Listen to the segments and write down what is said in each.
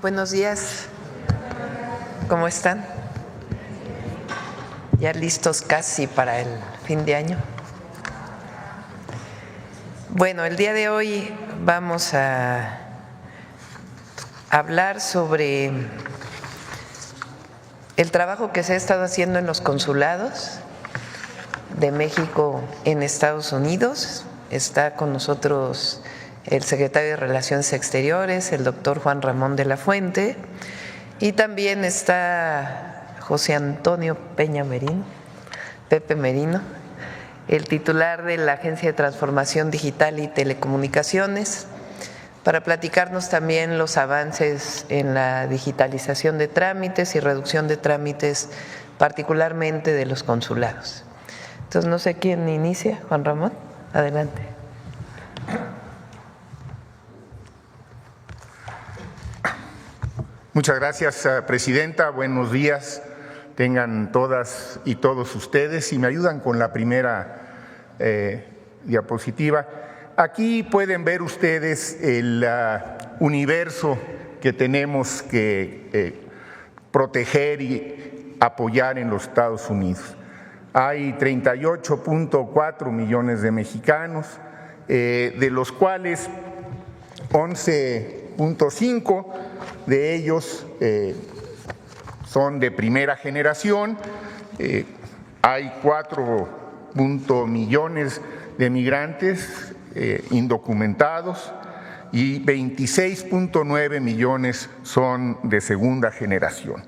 Buenos días. ¿Cómo están? ¿Ya listos casi para el fin de año? Bueno, el día de hoy vamos a hablar sobre el trabajo que se ha estado haciendo en los consulados de México en Estados Unidos. Está con nosotros el secretario de Relaciones Exteriores, el doctor Juan Ramón de la Fuente, y también está José Antonio Peña Merino, Pepe Merino, el titular de la Agencia de Transformación Digital y Telecomunicaciones, para platicarnos también los avances en la digitalización de trámites y reducción de trámites, particularmente de los consulados. Entonces, no sé quién inicia. Juan Ramón, adelante. Muchas gracias, presidenta. Buenos días tengan todas y todos ustedes. Si me ayudan con la primera diapositiva. Aquí pueden ver ustedes el universo que tenemos que proteger y apoyar en los Estados Unidos. Hay 38.4 millones de mexicanos, de los cuales 11.5 de ellos son de primera generación. Hay 4 millones de migrantes indocumentados y 26.9 millones son de segunda generación.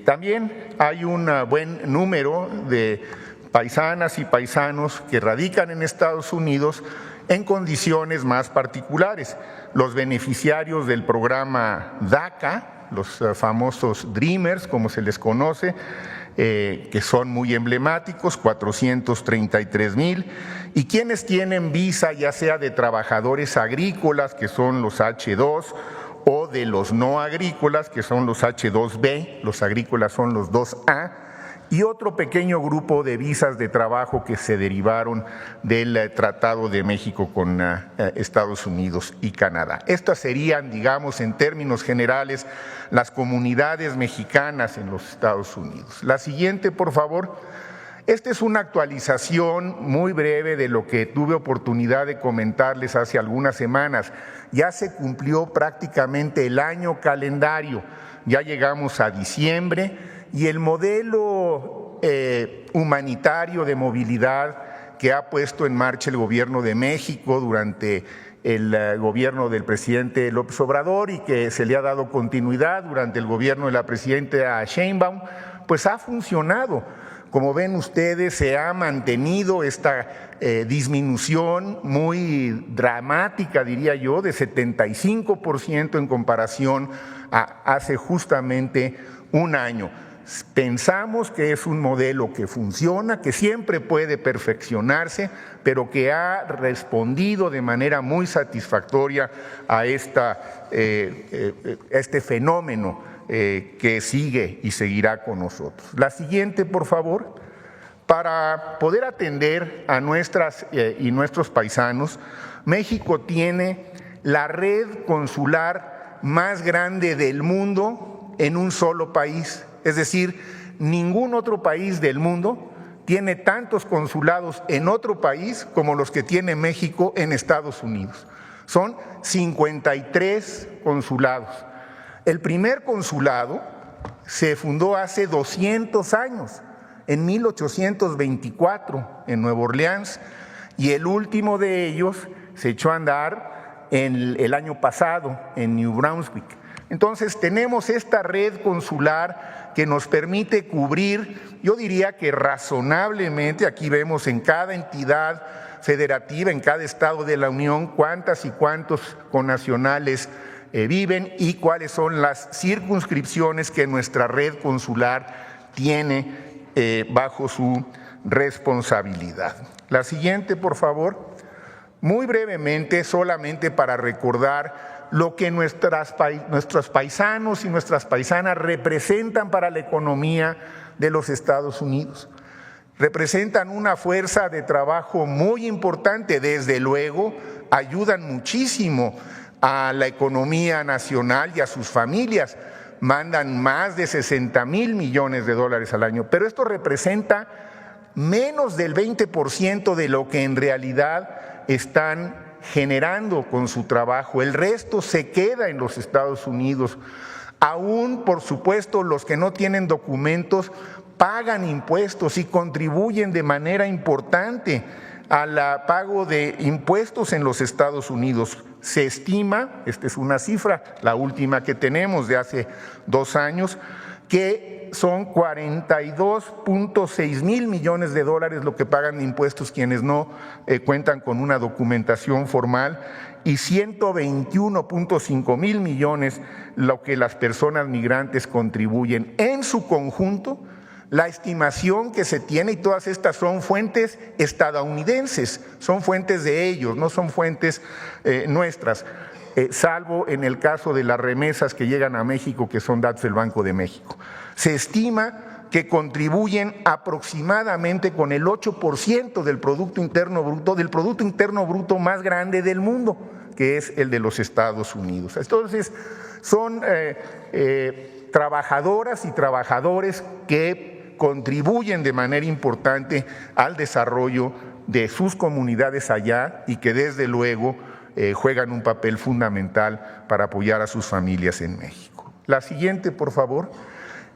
También hay un buen número de paisanas y paisanos que radican en Estados Unidos en condiciones más particulares. Los beneficiarios del programa DACA, los famosos Dreamers, como se les conoce, que son muy emblemáticos, 433,000, y quienes tienen visa ya sea de trabajadores agrícolas, que son los H2, o de los no agrícolas, que son los H2B, los agrícolas son los 2A, y otro pequeño grupo de visas de trabajo que se derivaron del Tratado de México con Estados Unidos y Canadá. Estas serían, digamos, en términos generales, las comunidades mexicanas en los Estados Unidos. La siguiente, por favor. Esta es una actualización muy breve de lo que tuve oportunidad de comentarles hace algunas semanas. Ya se cumplió prácticamente el año calendario, ya llegamos a diciembre y el modelo humanitario de movilidad que ha puesto en marcha el gobierno de México durante el gobierno del presidente López Obrador y que se le ha dado continuidad durante el gobierno de la presidenta Sheinbaum, pues ha funcionado. Como ven ustedes, se ha mantenido esta disminución muy dramática, diría yo, de 75% en comparación a hace justamente un año. Pensamos que es un modelo que funciona, que siempre puede perfeccionarse, pero que ha respondido de manera muy satisfactoria a este fenómeno que sigue y seguirá con nosotros. La siguiente, por favor. Para poder atender a nuestras y nuestros paisanos, México tiene la red consular más grande del mundo en un solo país. Es decir, ningún otro país del mundo tiene tantos consulados en otro país como los que tiene México en Estados Unidos. Son 53 consulados. El primer consulado se fundó hace 200 años, en 1824, en Nueva Orleans, y el último de ellos se echó a andar el año pasado, en New Brunswick. Entonces tenemos esta red consular que nos permite cubrir, yo diría que razonablemente, aquí vemos en cada entidad federativa, en cada estado de la Unión, cuántas y cuántos connacionales viven y cuáles son las circunscripciones que nuestra red consular tiene bajo su responsabilidad. La siguiente, por favor. Muy brevemente, solamente para recordar lo que nuestros paisanos y nuestras paisanas representan para la economía de los Estados Unidos. Representan una fuerza de trabajo muy importante, desde luego, ayudan muchísimo a la economía nacional y a sus familias. Mandan más de 60,000 millones de dólares al año, pero esto representa menos del 20% de lo que en realidad están generando con su trabajo. El resto se queda en los Estados Unidos. Aún, por supuesto, los que no tienen documentos pagan impuestos y contribuyen de manera importante al pago de impuestos en los Estados Unidos. Se estima, esta es una cifra, la última que tenemos de hace 2 años, que son 42.6 mil millones de dólares lo que pagan de impuestos quienes no cuentan con una documentación formal y 121.5 mil millones lo que las personas migrantes contribuyen. En su conjunto, la estimación que se tiene, y todas estas son fuentes estadounidenses, son fuentes de ellos, no son fuentes nuestras, salvo en el caso de las remesas que llegan a México, que son datos del Banco de México. Se estima que contribuyen aproximadamente con el 8% del Producto Interno Bruto más grande del mundo, que es el de los Estados Unidos. Entonces, son trabajadoras y trabajadores que contribuyen de manera importante al desarrollo de sus comunidades allá y que desde luego juegan un papel fundamental para apoyar a sus familias en México. La siguiente, por favor.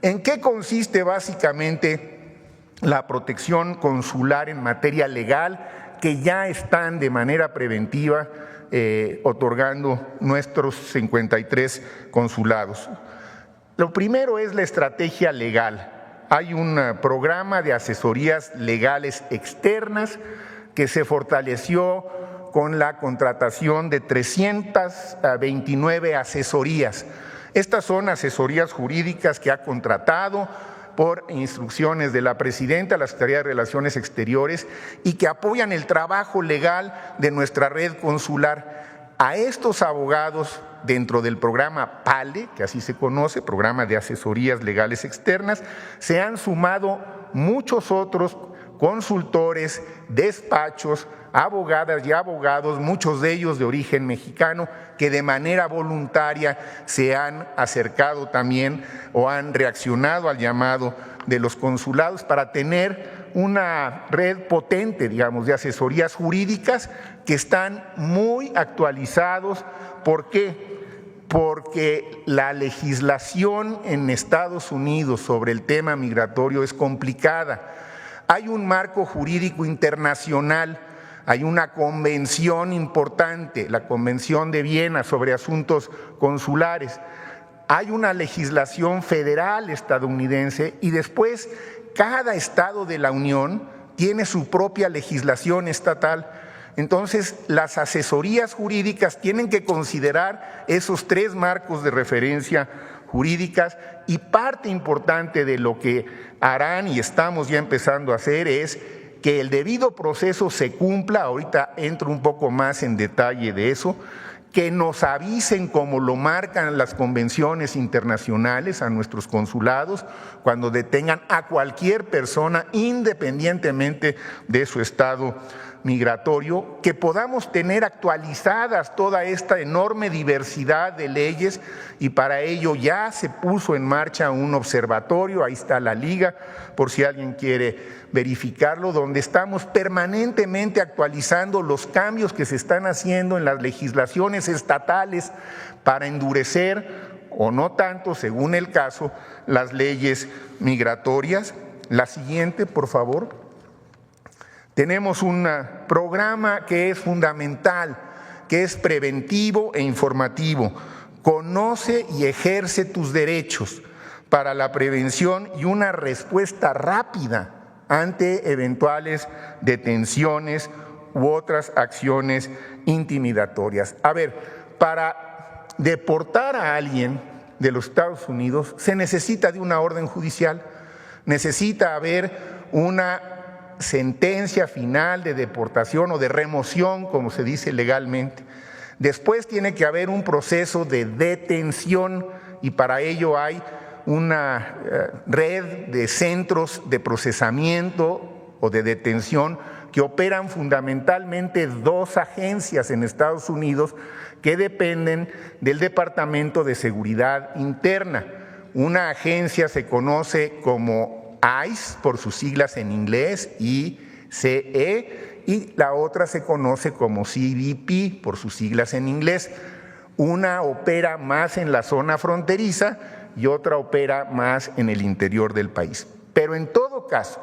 ¿En qué consiste básicamente la protección consular en materia legal que ya están de manera preventiva otorgando nuestros 53 consulados? Lo primero es la estrategia legal. Hay un programa de asesorías legales externas que se fortaleció con la contratación de 329 asesorías. Estas son asesorías jurídicas que ha contratado por instrucciones de la presidenta, la Secretaría de Relaciones Exteriores, y que apoyan el trabajo legal de nuestra red consular. A estos abogados, dentro del programa PALE, que así se conoce, Programa de Asesorías Legales Externas, se han sumado muchos otros consultores, despachos, abogadas y abogados, muchos de ellos de origen mexicano, que de manera voluntaria se han acercado también o han reaccionado al llamado de los consulados para tener una red potente, digamos, de asesorías jurídicas que están muy actualizados. ¿Por qué? Porque la legislación en Estados Unidos sobre el tema migratorio es complicada. Hay un marco jurídico internacional, hay una convención importante, la Convención de Viena sobre asuntos consulares, hay una legislación federal estadounidense y después cada estado de la Unión tiene su propia legislación estatal. Entonces, las asesorías jurídicas tienen que considerar esos 3 marcos de referencia jurídicas y parte importante de lo que harán y estamos ya empezando a hacer es que el debido proceso se cumpla. Ahorita entro un poco más en detalle de eso, que nos avisen como lo marcan las convenciones internacionales a nuestros consulados cuando detengan a cualquier persona independientemente de su estado migratorio, que podamos tener actualizadas toda esta enorme diversidad de leyes y para ello ya se puso en marcha un observatorio, ahí está la liga, por si alguien quiere verificarlo, donde estamos permanentemente actualizando los cambios que se están haciendo en las legislaciones estatales para endurecer o no tanto, según el caso, las leyes migratorias. La siguiente, por favor. Tenemos un programa que es fundamental, que es preventivo e informativo. Conoce y ejerce tus derechos para la prevención y una respuesta rápida ante eventuales detenciones u otras acciones intimidatorias. A ver, para deportar a alguien de los Estados Unidos se necesita de una orden judicial, necesita haber una sentencia final de deportación o de remoción, como se dice legalmente. Después tiene que haber un proceso de detención y para ello hay una red de centros de procesamiento o de detención que operan fundamentalmente 2 agencias en Estados Unidos que dependen del Departamento de Seguridad Interna. Una agencia se conoce como ICE, por sus siglas en inglés, ICE, y la otra se conoce como CBP, por sus siglas en inglés. Una opera más en la zona fronteriza y otra opera más en el interior del país. Pero en todo caso,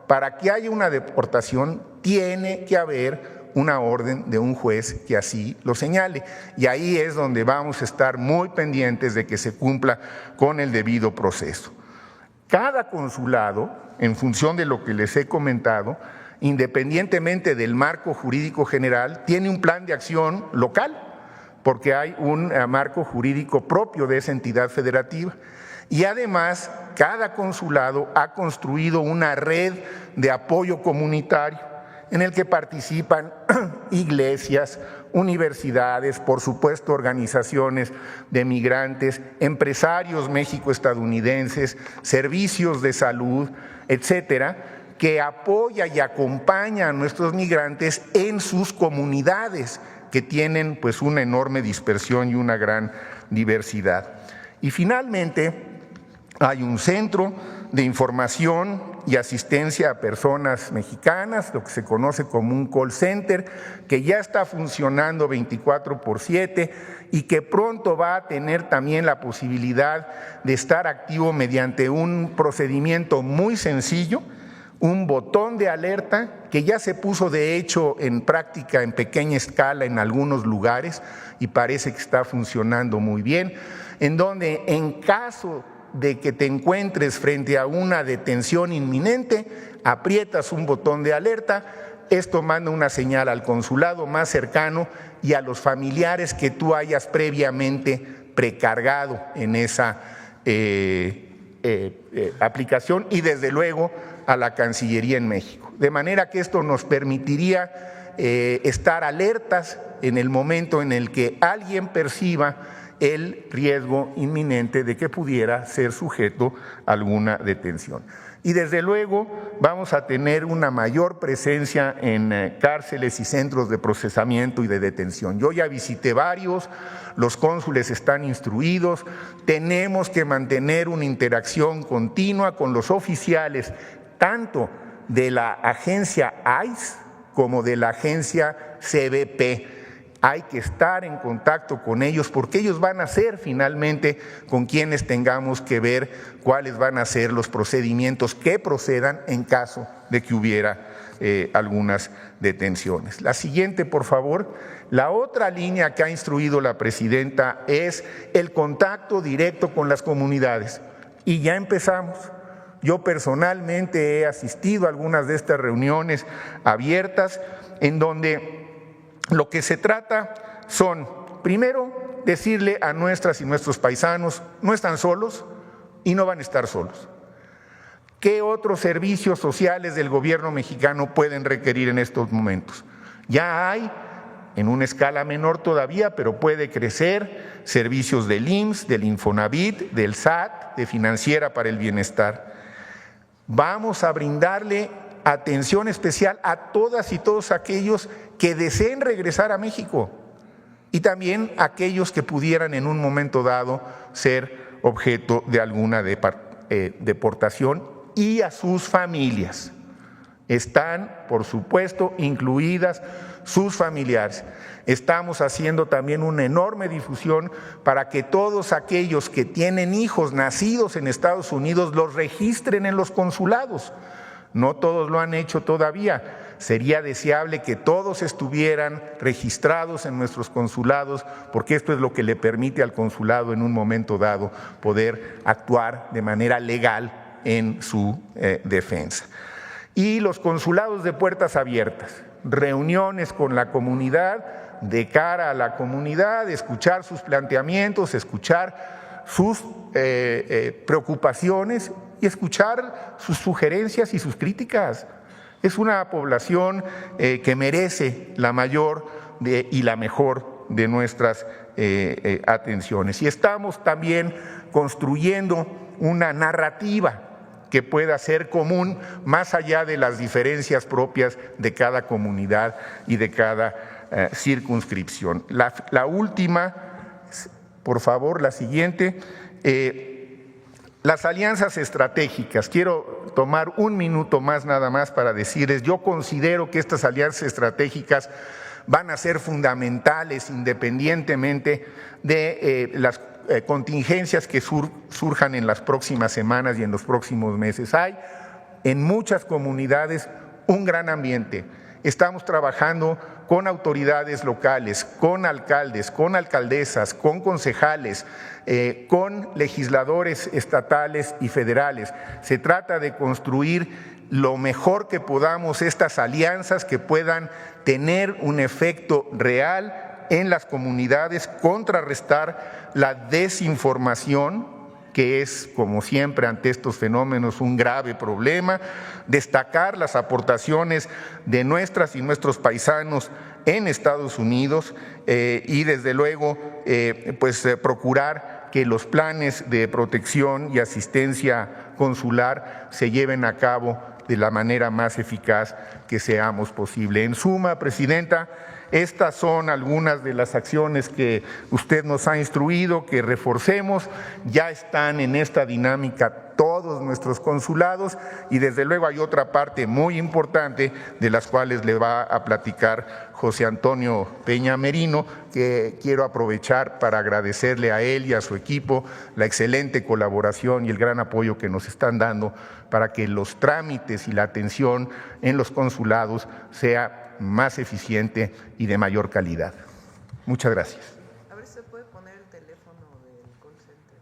para que haya una deportación, tiene que haber una orden de un juez que así lo señale. Y ahí es donde vamos a estar muy pendientes de que se cumpla con el debido proceso. Cada consulado, en función de lo que les he comentado, independientemente del marco jurídico general, tiene un plan de acción local, porque hay un marco jurídico propio de esa entidad federativa. Y además, cada consulado ha construido una red de apoyo comunitario en el que participan iglesias, universidades, por supuesto organizaciones de migrantes, empresarios méxico-estadounidenses, servicios de salud, etcétera, que apoya y acompaña a nuestros migrantes en sus comunidades, que tienen pues una enorme dispersión y una gran diversidad. Y finalmente, hay un centro de información y asistencia a personas mexicanas, lo que se conoce como un call center, que ya está funcionando 24/7 y que pronto va a tener también la posibilidad de estar activo mediante un procedimiento muy sencillo, un botón de alerta que ya se puso de hecho en práctica en pequeña escala en algunos lugares y parece que está funcionando muy bien, en donde en caso de que te encuentres frente a una detención inminente, aprietas un botón de alerta, esto manda una señal al consulado más cercano y a los familiares que tú hayas previamente precargado en esa aplicación y desde luego a la Cancillería en México. De manera que esto nos permitiría estar alertas en el momento en el que alguien perciba el riesgo inminente de que pudiera ser sujeto a alguna detención. Y desde luego vamos a tener una mayor presencia en cárceles y centros de procesamiento y de detención. Yo ya visité varios, los cónsules están instruidos, tenemos que mantener una interacción continua con los oficiales, tanto de la agencia ICE como de la agencia CBP. Hay que estar en contacto con ellos porque ellos van a ser finalmente con quienes tengamos que ver cuáles van a ser los procedimientos que procedan en caso de que hubiera algunas detenciones. La siguiente, por favor. La otra línea que ha instruido la presidenta es el contacto directo con las comunidades y ya empezamos. Yo personalmente he asistido a algunas de estas reuniones abiertas en donde lo que se trata son, primero, decirle a nuestras y nuestros paisanos, no están solos y no van a estar solos. ¿Qué otros servicios sociales del gobierno mexicano pueden requerir en estos momentos? Ya hay, en una escala menor todavía, pero puede crecer, servicios del IMSS, del Infonavit, del SAT, de Financiera para el Bienestar. Vamos a brindarle atención especial a todas y todos aquellos que deseen regresar a México y también aquellos que pudieran en un momento dado ser objeto de alguna deportación y a sus familias. Están, por supuesto, incluidas sus familiares. Estamos haciendo también una enorme difusión para que todos aquellos que tienen hijos nacidos en Estados Unidos los registren en los consulados. No todos lo han hecho todavía. Sería deseable que todos estuvieran registrados en nuestros consulados, porque esto es lo que le permite al consulado en un momento dado poder actuar de manera legal en su defensa. Y los consulados de puertas abiertas, reuniones con la comunidad, de cara a la comunidad, escuchar sus planteamientos, escuchar sus preocupaciones y escuchar sus sugerencias y sus críticas. Es una población que merece la mayor y la mejor de nuestras atenciones. Y estamos también construyendo una narrativa que pueda ser común más allá de las diferencias propias de cada comunidad y de cada circunscripción. La última, por favor, la siguiente. Las alianzas estratégicas. Quiero tomar un minuto más nada más para decirles, yo considero que estas alianzas estratégicas van a ser fundamentales independientemente de las contingencias que surjan en las próximas semanas y en los próximos meses. Hay en muchas comunidades un gran ambiente. Estamos trabajando con autoridades locales, con alcaldes, con alcaldesas, con concejales, con legisladores estatales y federales. Se trata de construir lo mejor que podamos estas alianzas que puedan tener un efecto real en las comunidades, contrarrestar la desinformación, que es, como siempre, ante estos fenómenos un grave problema, destacar las aportaciones de nuestras y nuestros paisanos en Estados Unidos y, desde luego, procurar que los planes de protección y asistencia consular se lleven a cabo de la manera más eficaz que seamos posible. En suma, Presidenta, estas son algunas de las acciones que usted nos ha instruido que reforcemos. Ya están en esta dinámica todos nuestros consulados y desde luego hay otra parte muy importante de las cuales le va a platicar José Antonio Peña Merino, que quiero aprovechar para agradecerle a él y a su equipo la excelente colaboración y el gran apoyo que nos están dando para que los trámites y la atención en los consulados sea más eficiente y de mayor calidad. Muchas gracias. A ver si se puede poner el teléfono del call center.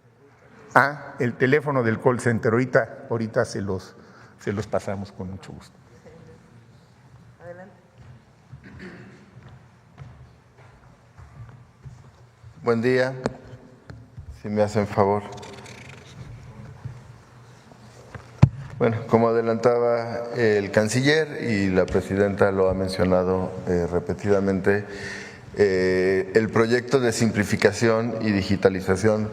El teléfono del call center. Ahorita se los pasamos con mucho gusto. Adelante. Buen día. Si me hacen favor. Bueno, como adelantaba el canciller y la presidenta lo ha mencionado repetidamente, el proyecto de simplificación y digitalización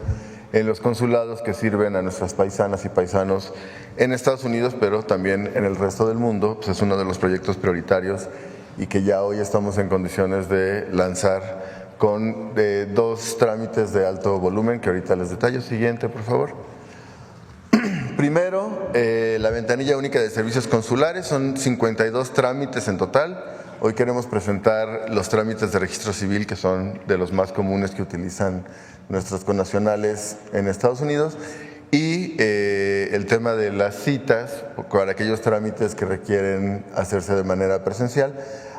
en los consulados que sirven a nuestras paisanas y paisanos en Estados Unidos, pero también en el resto del mundo, pues es uno de los proyectos prioritarios y que ya hoy estamos en condiciones de lanzar con 2 trámites de alto volumen, que ahorita les detallo. Siguiente, por favor. Primero, la ventanilla única de servicios consulares, son 52 trámites en total. Hoy queremos presentar los trámites de registro civil, que son de los más comunes que utilizan nuestros connacionales en Estados Unidos, y el tema de las citas para aquellos trámites que requieren hacerse de manera presencial,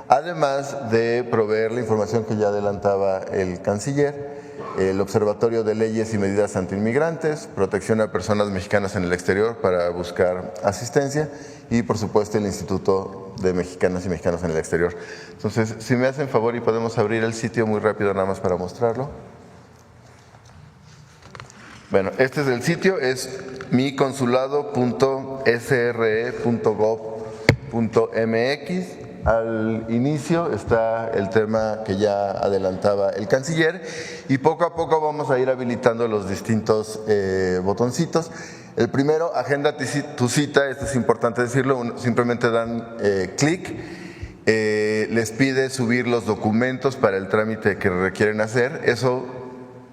además de proveer la información que ya adelantaba el canciller, el Observatorio de Leyes y Medidas Antiinmigrantes, protección a personas mexicanas en el exterior para buscar asistencia y, por supuesto, el Instituto de Mexicanas y Mexicanos en el Exterior. Entonces, si me hacen favor y podemos abrir el sitio muy rápido nada más para mostrarlo. Bueno, este es el sitio, es miconsulado.sre.gov.mx. Al inicio está el tema que ya adelantaba el canciller y poco a poco vamos a ir habilitando los distintos botoncitos. El primero, agenda tu cita, esto es importante decirlo, simplemente dan clic, les pide subir los documentos para el trámite que requieren hacer, eso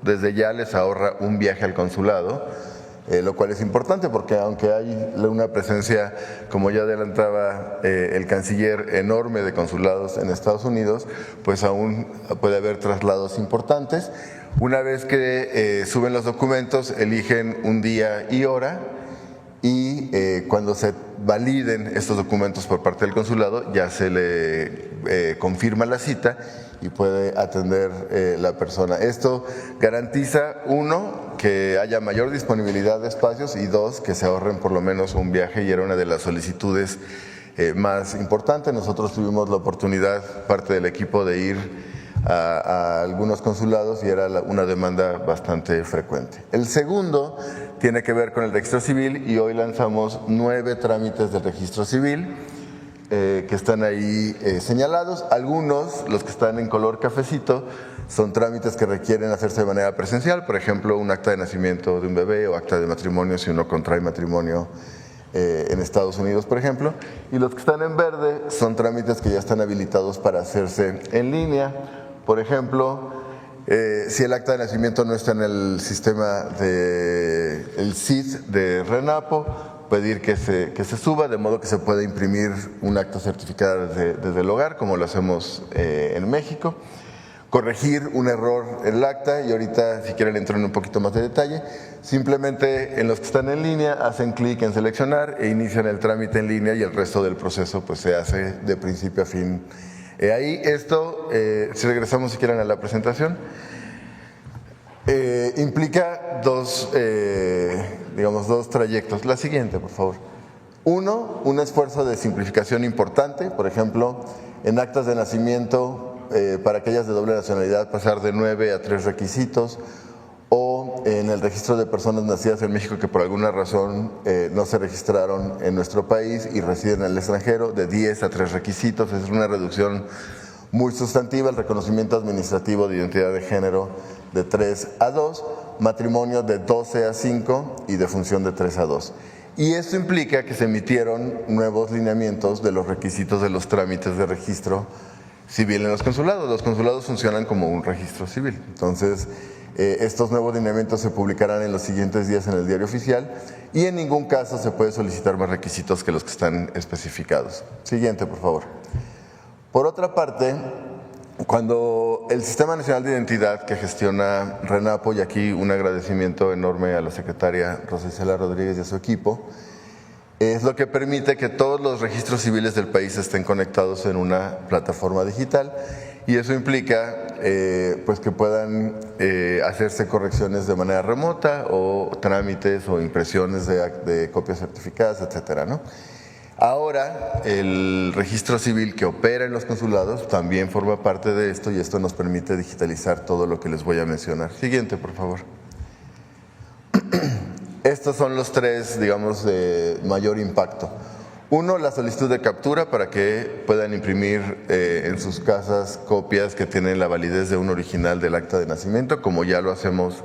desde ya les ahorra un viaje al consulado. Lo cual es importante porque aunque hay una presencia, como ya adelantaba el canciller, enorme de consulados en Estados Unidos, pues aún puede haber traslados importantes. Una vez que suben los documentos, eligen un día y hora y cuando se validen estos documentos por parte del consulado ya se le confirma la cita y puede atender la persona. Esto garantiza, 1, que haya mayor disponibilidad de espacios y 2, que se ahorren por lo menos un viaje, y era una de las solicitudes más importantes. Nosotros tuvimos la oportunidad, parte del equipo, de ir a algunos consulados y era una demanda bastante frecuente. El segundo tiene que ver con el registro civil y hoy lanzamos 9 trámites de registro civil que están ahí señalados. Algunos, los que están en color cafecito, son trámites que requieren hacerse de manera presencial, por ejemplo, un acta de nacimiento de un bebé o acta de matrimonio si uno contrae matrimonio en Estados Unidos, por ejemplo, y los que están en verde son trámites que ya están habilitados para hacerse en línea. Por ejemplo, si el acta de nacimiento no está en el sistema del CID de RENAPO, pedir que se suba, de modo que se pueda imprimir un acta certificada desde el hogar, como lo hacemos en México. Corregir un error en el acta, y ahorita si quieren entro en un poquito más de detalle. Simplemente en los que están en línea hacen clic en seleccionar e inician el trámite en línea, y el resto del proceso pues se hace de principio a fin. Ahí esto, si regresamos si quieren a la presentación, implica dos trayectos. La siguiente, por favor. Uno, un esfuerzo de simplificación importante, por ejemplo, en actas de nacimiento, para aquellas de doble nacionalidad, pasar de 9 a 3 requisitos, o en el registro de personas nacidas en México que por alguna razón no se registraron en nuestro país y residen en el extranjero, de 10 a 3 requisitos. Es una reducción muy sustantiva. El reconocimiento administrativo de identidad de género de 3 a 2, matrimonio de 12 a 5 y defunción de 3 a 2. Y esto implica que se emitieron nuevos lineamientos de los requisitos de los trámites de registro civil en los consulados. Los consulados funcionan como un registro civil. Entonces, estos nuevos lineamientos se publicarán en los siguientes días en el Diario Oficial, y en ningún caso se puede solicitar más requisitos que los que están especificados. Siguiente, por favor. Por otra parte, cuando el Sistema Nacional de Identidad que gestiona RENAPO, y aquí un agradecimiento enorme a la secretaria Rosa Isela Rodríguez y a su equipo, es lo que permite que todos los registros civiles del país estén conectados en una plataforma digital, y eso implica pues que puedan hacerse correcciones de manera remota, o trámites o impresiones de copias certificadas, etcétera, ¿no? Ahora, el registro civil que opera en los consulados también forma parte de esto, y esto nos permite digitalizar todo lo que les voy a mencionar. Siguiente, por favor. Estos son los tres, digamos, de mayor impacto. Uno, la solicitud de captura para que puedan imprimir en sus casas copias que tienen la validez de un original del acta de nacimiento, como ya lo hacemos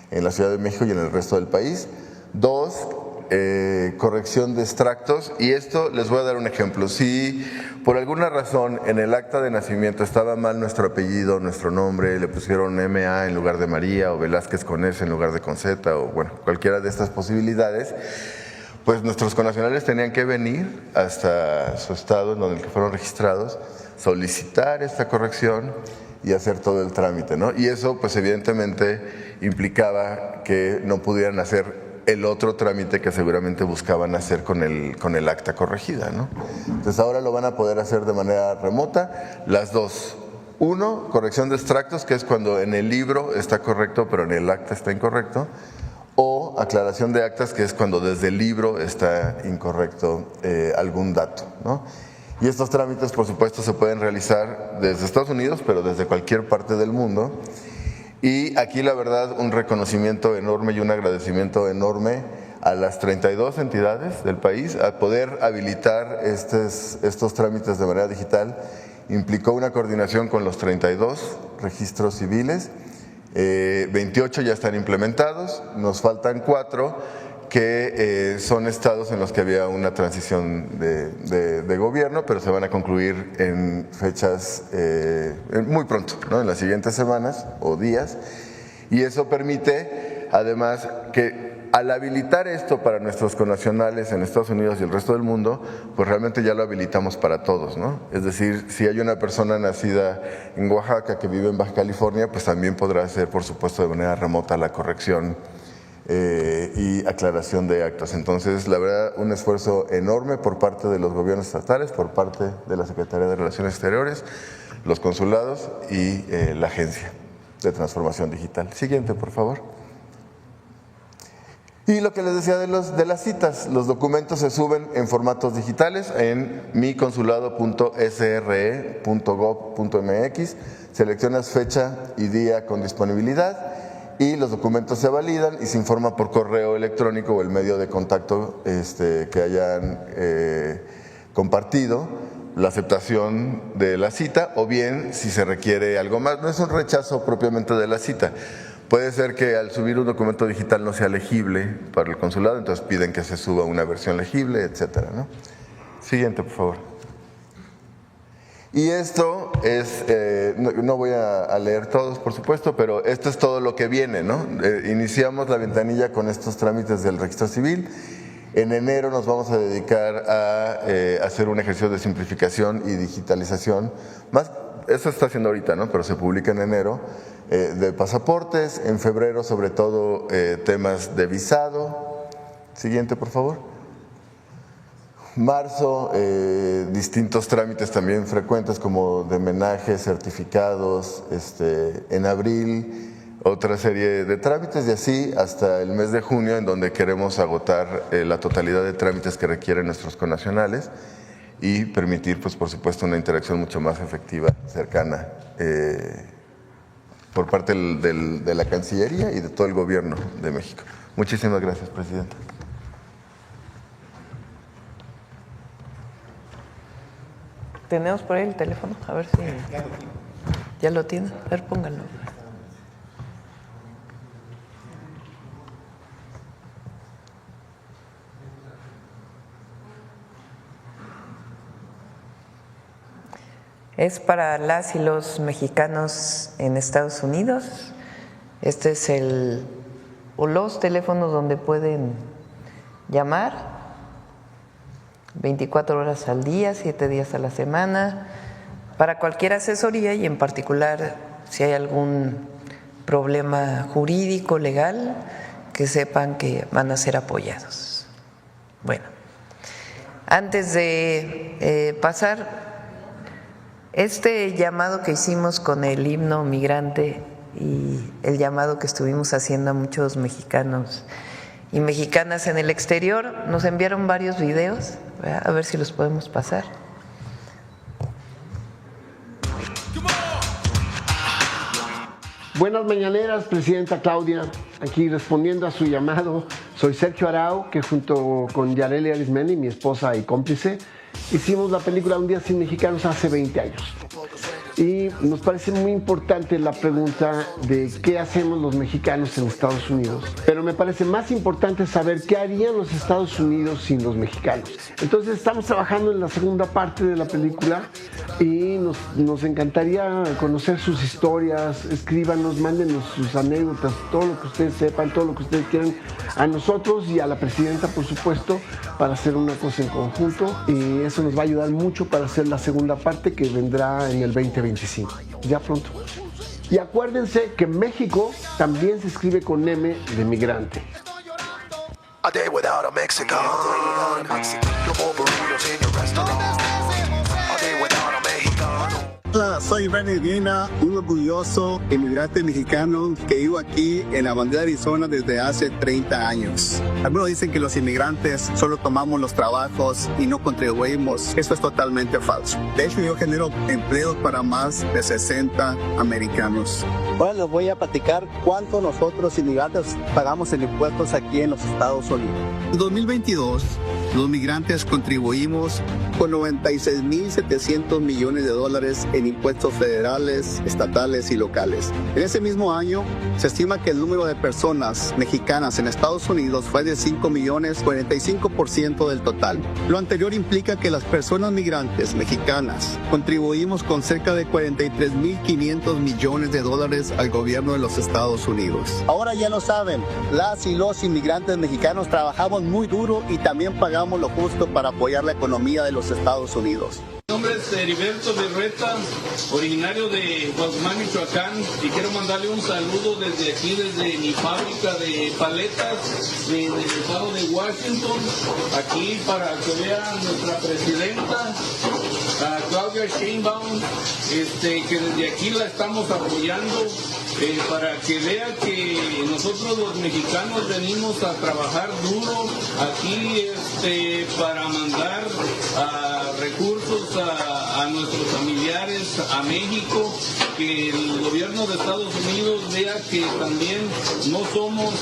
en la Ciudad de México y en el resto del país. Dos, corrección de extractos, y esto les voy a dar un ejemplo. Si por alguna razón en el acta de nacimiento estaba mal nuestro apellido, nuestro nombre, le pusieron MA en lugar de María, o Velázquez con S en lugar de con Z, o bueno, cualquiera de estas posibilidades, pues nuestros connacionales tenían que venir hasta su estado en donde fueron registrados, solicitar esta corrección y hacer todo el trámite, ¿no? Y eso pues evidentemente implicaba que no pudieran hacer el otro trámite que seguramente buscaban hacer con el acta corregida, ¿no? Entonces ahora lo van a poder hacer de manera remota, las dos. Uno, corrección de extractos, que es cuando en el libro está correcto pero en el acta está incorrecto, o aclaración de actas, que es cuando desde el libro está incorrecto algún dato, ¿no? Y estos trámites, por supuesto, se pueden realizar desde Estados Unidos, pero desde cualquier parte del mundo. Y aquí, la verdad, un reconocimiento enorme y un agradecimiento enorme a las 32 entidades del país. A poder habilitar estos trámites de manera digital implicó una coordinación con los 32 registros civiles. 28 ya están implementados, nos faltan 4 que son estados en los que había una transición de gobierno, pero se van a concluir en fechas muy pronto, ¿no? En las siguientes semanas o días, y eso permite además que al habilitar esto para nuestros connacionales en Estados Unidos y el resto del mundo, pues realmente ya lo habilitamos para todos, ¿no? Es decir, si hay una persona nacida en Oaxaca que vive en Baja California, pues también podrá hacer, por supuesto, de manera remota la corrección y aclaración de actas. Entonces, la verdad, un esfuerzo enorme por parte de los gobiernos estatales, por parte de la Secretaría de Relaciones Exteriores, los consulados y la Agencia de Transformación Digital. Siguiente, por favor. Y lo que les decía de las citas, los documentos se suben en formatos digitales en miconsulado.sre.gov.mx, seleccionas fecha y día con disponibilidad y los documentos se validan y se informa por correo electrónico o el medio de contacto que hayan compartido la aceptación de la cita, o bien si se requiere algo más. No es un rechazo propiamente de la cita, Puede ser que al subir un documento digital no sea legible para el consulado, entonces piden que se suba una versión legible, etcétera, ¿no? Siguiente, por favor. Y esto es, no voy a leer todos, por supuesto, pero esto es todo lo que viene, ¿no? Iniciamos la ventanilla con estos trámites del registro civil. En enero nos vamos a dedicar a hacer un ejercicio de simplificación y digitalización. Eso está haciendo ahorita, ¿no? Pero se publica en enero, de pasaportes. En febrero, sobre todo, temas de visado. Siguiente, por favor. Marzo, distintos trámites también frecuentes como de homenaje, certificados. En abril, otra serie de trámites y así hasta el mes de junio, en donde queremos agotar la totalidad de trámites que requieren nuestros connacionales y permitir, pues, por supuesto, una interacción mucho más efectiva, cercana, por parte de la Cancillería y de todo el Gobierno de México. Muchísimas gracias, Presidenta. ¿Tenemos por ahí el teléfono? A ver si... ¿Ya lo tiene? A ver, pónganlo. Es para las y los mexicanos en Estados Unidos. Este es los teléfonos donde pueden llamar 24 horas al día, 7 días a la semana, para cualquier asesoría y en particular si hay algún problema jurídico, legal, que sepan que van a ser apoyados. Bueno, antes de pasar, este llamado que hicimos con el himno migrante y el llamado que estuvimos haciendo a muchos mexicanos y mexicanas en el exterior, nos enviaron varios videos, ¿verdad? A ver si los podemos pasar. Buenas mañaneras, Presidenta Claudia. Aquí respondiendo a su llamado, soy Sergio Arau, que junto con Yareli Arismendi, mi esposa y cómplice, hicimos la película Un Día Sin Mexicanos hace 20 años. Y nos parece muy importante la pregunta de qué hacemos los mexicanos en Estados Unidos. Pero me parece más importante saber qué harían los Estados Unidos sin los mexicanos. Entonces estamos trabajando en la segunda parte de la película y nos encantaría conocer sus historias. Escríbanos, mándenos sus anécdotas, todo lo que ustedes sepan, todo lo que ustedes quieran, a nosotros y a la Presidenta, por supuesto, para hacer una cosa en conjunto. Y eso nos va a ayudar mucho para hacer la segunda parte que vendrá en el 2025, ya pronto. Y acuérdense que México también se escribe con M de migrante. A day without a Mexican. No more burritos in your restaurant. A day without a Mexican. Hola, soy René Viena, un orgulloso inmigrante mexicano que vivo aquí en la bandera de Arizona desde hace 30 años. Algunos dicen que los inmigrantes solo tomamos los trabajos y no contribuimos. Eso es totalmente falso. De hecho, yo genero empleos para más de 60 americanos. Ahora les voy a platicar cuánto nosotros inmigrantes pagamos en impuestos aquí en los Estados Unidos. En 2022, los migrantes contribuimos con $96,700 millones en impuestos federales, estatales y locales. En ese mismo año, se estima que el número de personas mexicanas en Estados Unidos fue de 5 millones, 45% del total. Lo anterior implica que las personas migrantes mexicanas contribuimos con cerca de $43,500 millones al gobierno de los Estados Unidos. Ahora ya lo saben, las y los inmigrantes mexicanos trabajamos muy duro y también pagamos lo justo para apoyar la economía de los Estados Unidos. Mi nombre es Heriberto Berreta, originario de Guazumán, Michoacán, y quiero mandarle un saludo desde aquí, desde mi fábrica de paletas del estado de Washington, aquí para que vean nuestra presidenta, Claudia Sheinbaum, que desde aquí la estamos apoyando, para que vea que nosotros los mexicanos venimos a trabajar duro aquí para mandar recursos a nuestros familiares a México, que el gobierno de Estados Unidos vea que también no somos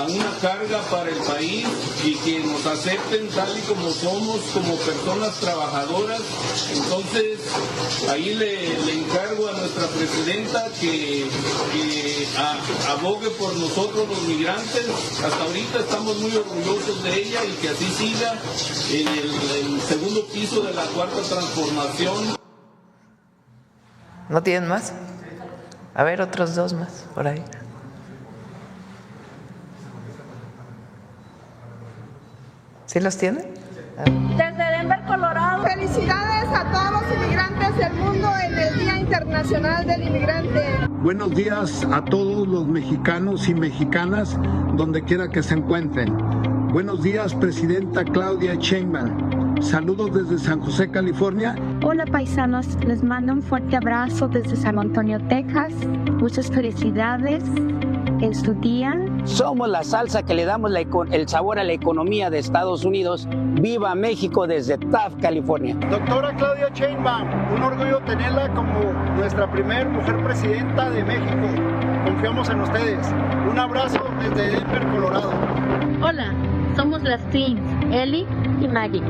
una carga para el país y que nos acepten tal y como somos, como personas trabajadoras. Entonces, ahí le encargo a nuestra presidenta que abogue por nosotros los migrantes. Hasta ahorita estamos muy orgullosos de ella y que así siga en el segundo piso de la cuarta transformación. ¿No tienen más? A ver, otros dos más por ahí. ¿Sí los tienen? Desde Denver, Colorado. Felicidades a todos los inmigrantes del mundo en el Día Internacional del Inmigrante. Buenos días a todos los mexicanos y mexicanas, donde quiera que se encuentren. Buenos días, Presidenta Claudia Sheinbaum. Saludos desde San José, California. Hola paisanos, les mando un fuerte abrazo desde San Antonio, Texas. Muchas felicidades en su día. Somos la salsa que le damos el sabor a la economía de Estados Unidos. ¡Viva México desde Taft, California! Doctora Claudia Sheinbaum, un orgullo tenerla como nuestra primer mujer presidenta de México. Confiamos en ustedes. Un abrazo desde Denver, Colorado. Hola, somos las Twins, Ellie y Maggie.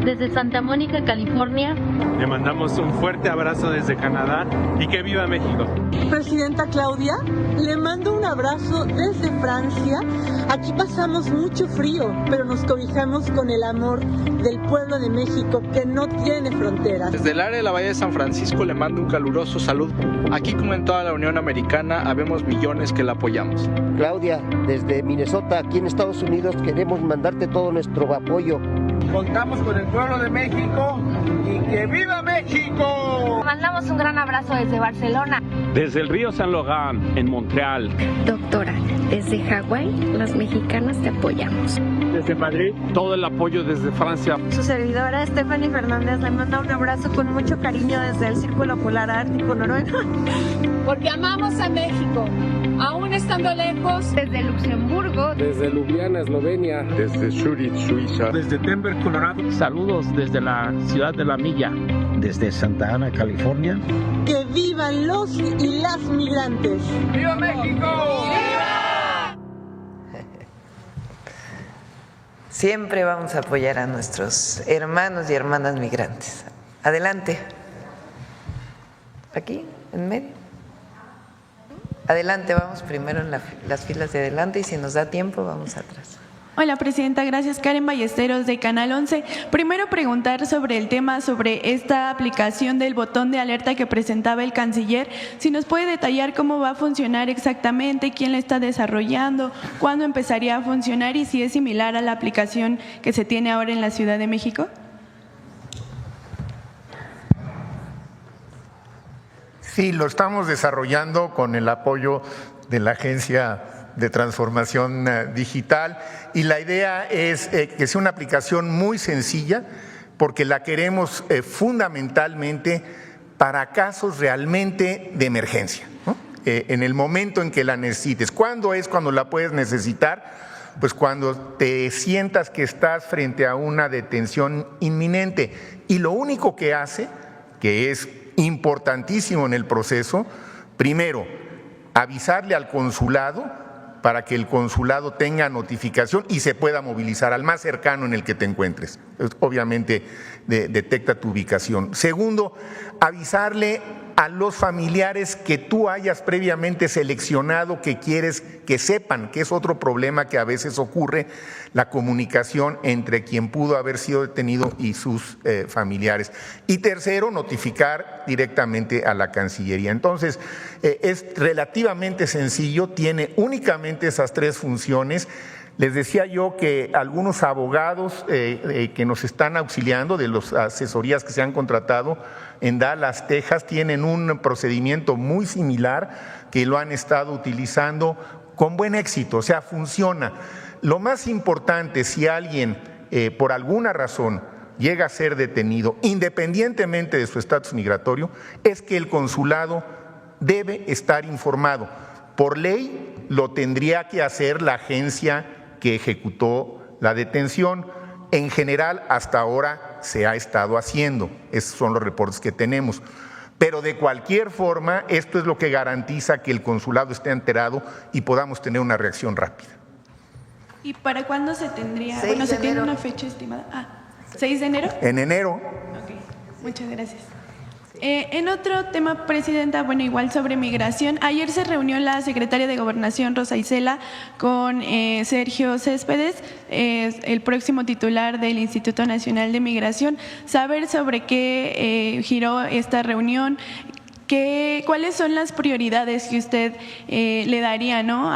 Desde Santa Mónica, California. Le mandamos un fuerte abrazo desde Canadá y que viva México. Presidenta Claudia, le mando un abrazo desde Francia. Aquí pasamos mucho frío, pero nos cobijamos con el amor del pueblo de México que no tiene fronteras. Desde el área de la Bahía de San Francisco le mando un caluroso saludo. Aquí como en toda la Unión Americana habemos millones que la apoyamos. Claudia, desde Minnesota, aquí en Estados Unidos, queremos mandarte todo nuestro apoyo. Contamos con el pueblo de México y que viva México. Mandamos un gran abrazo desde Barcelona. Desde el río San Logan, en Montreal. Doctora, desde Hawái, los mexicanos te apoyamos. Desde Madrid, todo el apoyo desde Francia. Su servidora Stephanie Fernández le manda un abrazo con mucho cariño desde el Círculo Polar Ártico Noruega. Porque amamos a México, aún estando lejos. Desde Luxemburgo. Desde Ljubljana, Eslovenia. Desde Zurich, Suiza. Desde Denver, Colorado. Saludos desde la ciudad de La Milla. Desde Santa Ana, California. Que vivan los y las migrantes. ¡Viva México! ¡Viva! Siempre vamos a apoyar a nuestros hermanos y hermanas migrantes. Adelante. Aquí, en medio. Adelante, vamos primero en las filas de adelante y si nos da tiempo vamos atrás. Hola, Presidenta. Gracias. Karen Ballesteros, de Canal 11. Primero, preguntar sobre el tema, sobre esta aplicación del botón de alerta que presentaba el canciller. Si nos puede detallar cómo va a funcionar exactamente, quién la está desarrollando, cuándo empezaría a funcionar y si es similar a la aplicación que se tiene ahora en la Ciudad de México. Sí, lo estamos desarrollando con el apoyo de la Agencia de Transformación Digital y la idea es que sea una aplicación muy sencilla porque la queremos fundamentalmente para casos realmente de emergencia, ¿no? En el momento en que la necesites. ¿Cuándo es cuando la puedes necesitar? Pues cuando te sientas que estás frente a una detención inminente y lo único que hace, que es importantísimo en el proceso, primero, avisarle al consulado para que el consulado tenga notificación y se pueda movilizar al más cercano en el que te encuentres. Obviamente detecta tu ubicación. Segundo, avisarle a los familiares que tú hayas previamente seleccionado que quieres que sepan, que es otro problema que a veces ocurre, la comunicación entre quien pudo haber sido detenido y sus familiares. Y tercero, notificar directamente a la Cancillería. Entonces, es relativamente sencillo, tiene únicamente esas tres funciones. Les decía yo que algunos abogados que nos están auxiliando de las asesorías que se han contratado en Dallas, Texas, tienen un procedimiento muy similar que lo han estado utilizando con buen éxito, o sea, funciona. Lo más importante, si alguien por alguna razón llega a ser detenido, independientemente de su estatus migratorio, es que el consulado debe estar informado. Por ley lo tendría que hacer la agencia que ejecutó la detención. En general, hasta ahora se ha estado haciendo. Esos son los reportes que tenemos. Pero de cualquier forma, esto es lo que garantiza que el consulado esté enterado y podamos tener una reacción rápida. ¿Y para cuándo se tendría? 6 ¿se de tiene enero. una fecha estimada? ¿6 de enero? En enero. Ok, muchas gracias. En otro tema, Presidenta, bueno, igual sobre migración, ayer se reunió la secretaria de Gobernación, Rosa Isela, con Sergio Céspedes, el próximo titular del Instituto Nacional de Migración, saber sobre qué giró esta reunión, ¿cuáles son las prioridades que usted le daría, ¿no?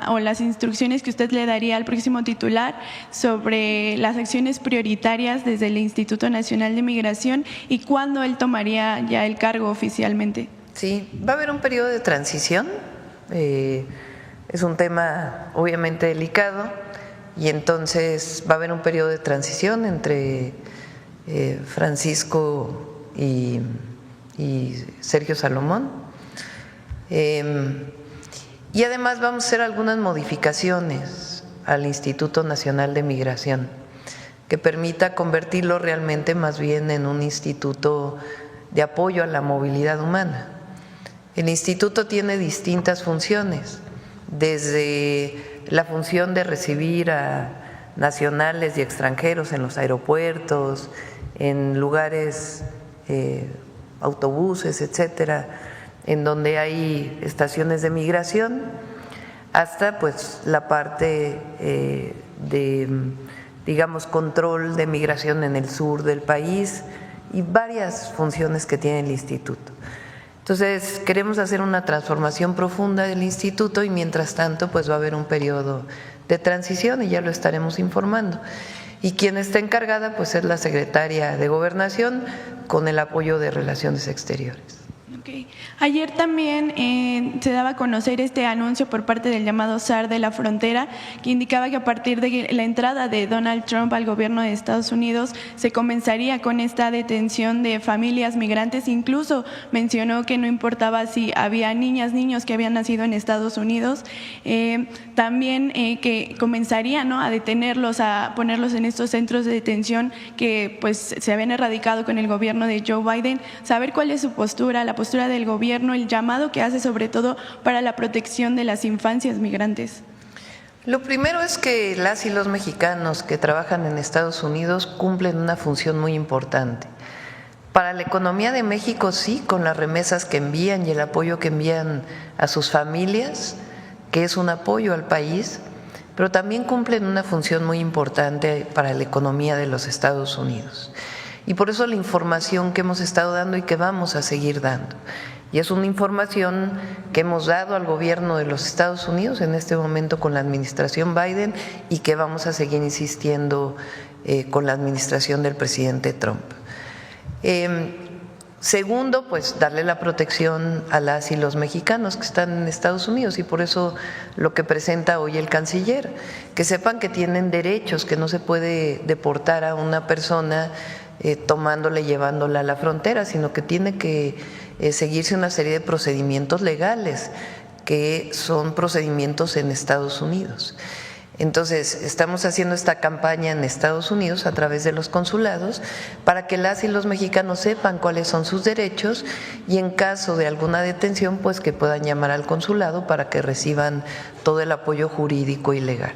O las instrucciones que usted le daría al próximo titular sobre las acciones prioritarias desde el Instituto Nacional de Migración y cuándo él tomaría ya el cargo oficialmente? Sí, va a haber un periodo de transición. Es un tema obviamente delicado y entonces va a haber un periodo de transición entre Francisco y Sergio Salomón. Y además vamos a hacer algunas modificaciones al Instituto Nacional de Migración que permita convertirlo realmente más bien en un instituto de apoyo a la movilidad humana. El instituto tiene distintas funciones, desde la función de recibir a nacionales y extranjeros en los aeropuertos, en lugares autobuses, etcétera, en donde hay estaciones de migración, hasta pues la parte de, digamos, control de migración en el sur del país y varias funciones que tiene el instituto. Entonces, queremos hacer una transformación profunda del instituto y mientras tanto pues va a haber un periodo de transición y ya lo estaremos informando. Y quien está encargada pues es la secretaria de Gobernación con el apoyo de Relaciones Exteriores. Okay. Ayer también se daba a conocer este anuncio por parte del llamado zar de la frontera que indicaba que a partir de la entrada de Donald Trump al gobierno de Estados Unidos se comenzaría con esta detención de familias migrantes. Incluso mencionó que no importaba si había niñas, niños que habían nacido en Estados Unidos, también que comenzaría, ¿no?, a detenerlos, a ponerlos en estos centros de detención que pues se habían erradicado con el gobierno de Joe Biden. Saber cuál es su postura, la postura del gobierno, el llamado que hace sobre todo para la protección de las infancias migrantes. Lo primero es que las y los mexicanos que trabajan en Estados Unidos cumplen una función muy importante. Para la economía de México sí, con las remesas que envían y el apoyo que envían a sus familias, que es un apoyo al país, pero también cumplen una función muy importante para la economía de los Estados Unidos. Y por eso la información que hemos estado dando y que vamos a seguir dando. Y es una información que hemos dado al gobierno de los Estados Unidos en este momento con la administración Biden y que vamos a seguir insistiendo con la administración del presidente Trump. Segundo, pues darle la protección a las y los mexicanos que están en Estados Unidos y por eso lo que presenta hoy el canciller, que sepan que tienen derechos, que no se puede deportar a una persona tomándola y llevándola a la frontera, sino que tiene que seguirse una serie de procedimientos legales que son procedimientos en Estados Unidos. Entonces, estamos haciendo esta campaña en Estados Unidos a través de los consulados para que las y los mexicanos sepan cuáles son sus derechos y en caso de alguna detención, pues que puedan llamar al consulado para que reciban todo el apoyo jurídico y legal.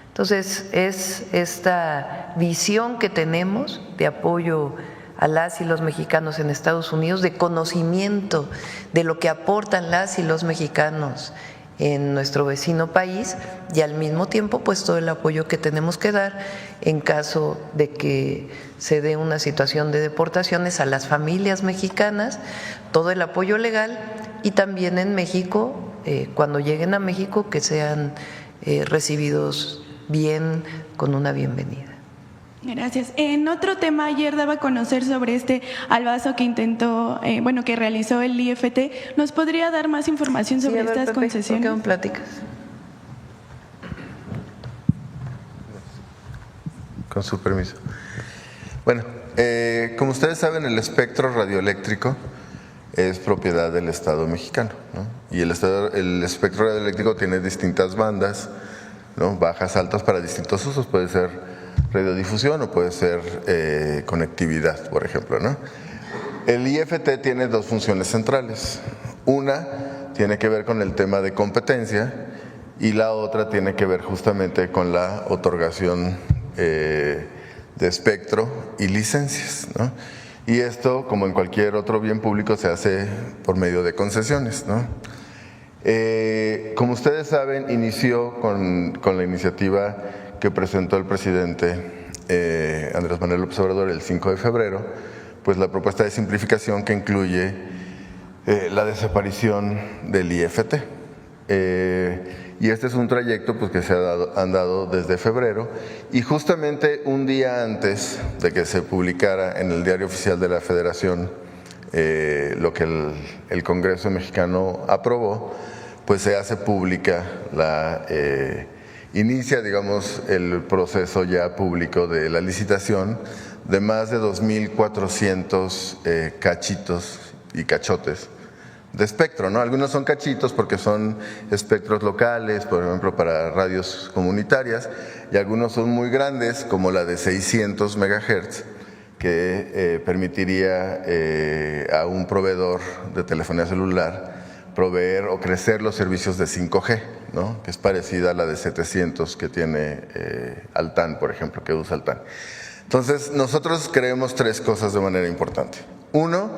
Entonces, es esta visión que tenemos de apoyo a las y los mexicanos en Estados Unidos, de conocimiento de lo que aportan las y los mexicanos en nuestro vecino país y al mismo tiempo pues todo el apoyo que tenemos que dar en caso de que se dé una situación de deportaciones a las familias mexicanas, todo el apoyo legal y también en México, cuando lleguen a México, que sean recibidos bien, con una bienvenida. Gracias. En otro tema, ayer daba a conocer sobre este albazo que intentó, que realizó el IFT. ¿Nos podría dar más información sobre estas concesiones? ¿Por qué no platicas? Con su permiso. Bueno, como ustedes saben, el espectro radioeléctrico es propiedad del Estado mexicano, ¿no? Y el espectro radioeléctrico tiene distintas bandas, ¿no?, bajas, altas, para distintos usos. Puede ser radiodifusión o puede ser conectividad, por ejemplo, ¿no? El IFT tiene dos funciones centrales. Una tiene que ver con el tema de competencia y la otra tiene que ver justamente con la otorgación de espectro y licencias, ¿no? Y esto, como en cualquier otro bien público, se hace por medio de concesiones, ¿no? Como ustedes saben, inició con la iniciativa que presentó el presidente Andrés Manuel López Obrador el 5 de febrero, pues la propuesta de simplificación que incluye la desaparición del IFT. Y este es un trayecto pues, que se han dado desde febrero, y justamente un día antes de que se publicara en el Diario Oficial de la Federación lo que el Congreso mexicano aprobó, pues se hace pública inicia, digamos, el proceso ya público de la licitación de más de 2,400 cachitos y cachotes de espectro, ¿no? Algunos son cachitos porque son espectros locales, por ejemplo, para radios comunitarias, y algunos son muy grandes, como la de 600 megahertz, que permitiría a un proveedor de telefonía celular proveer o crecer los servicios de 5G, ¿no? Que es parecida a la de 700 que tiene Altán, por ejemplo, que usa Altán. Entonces, nosotros creemos tres cosas de manera importante. Uno,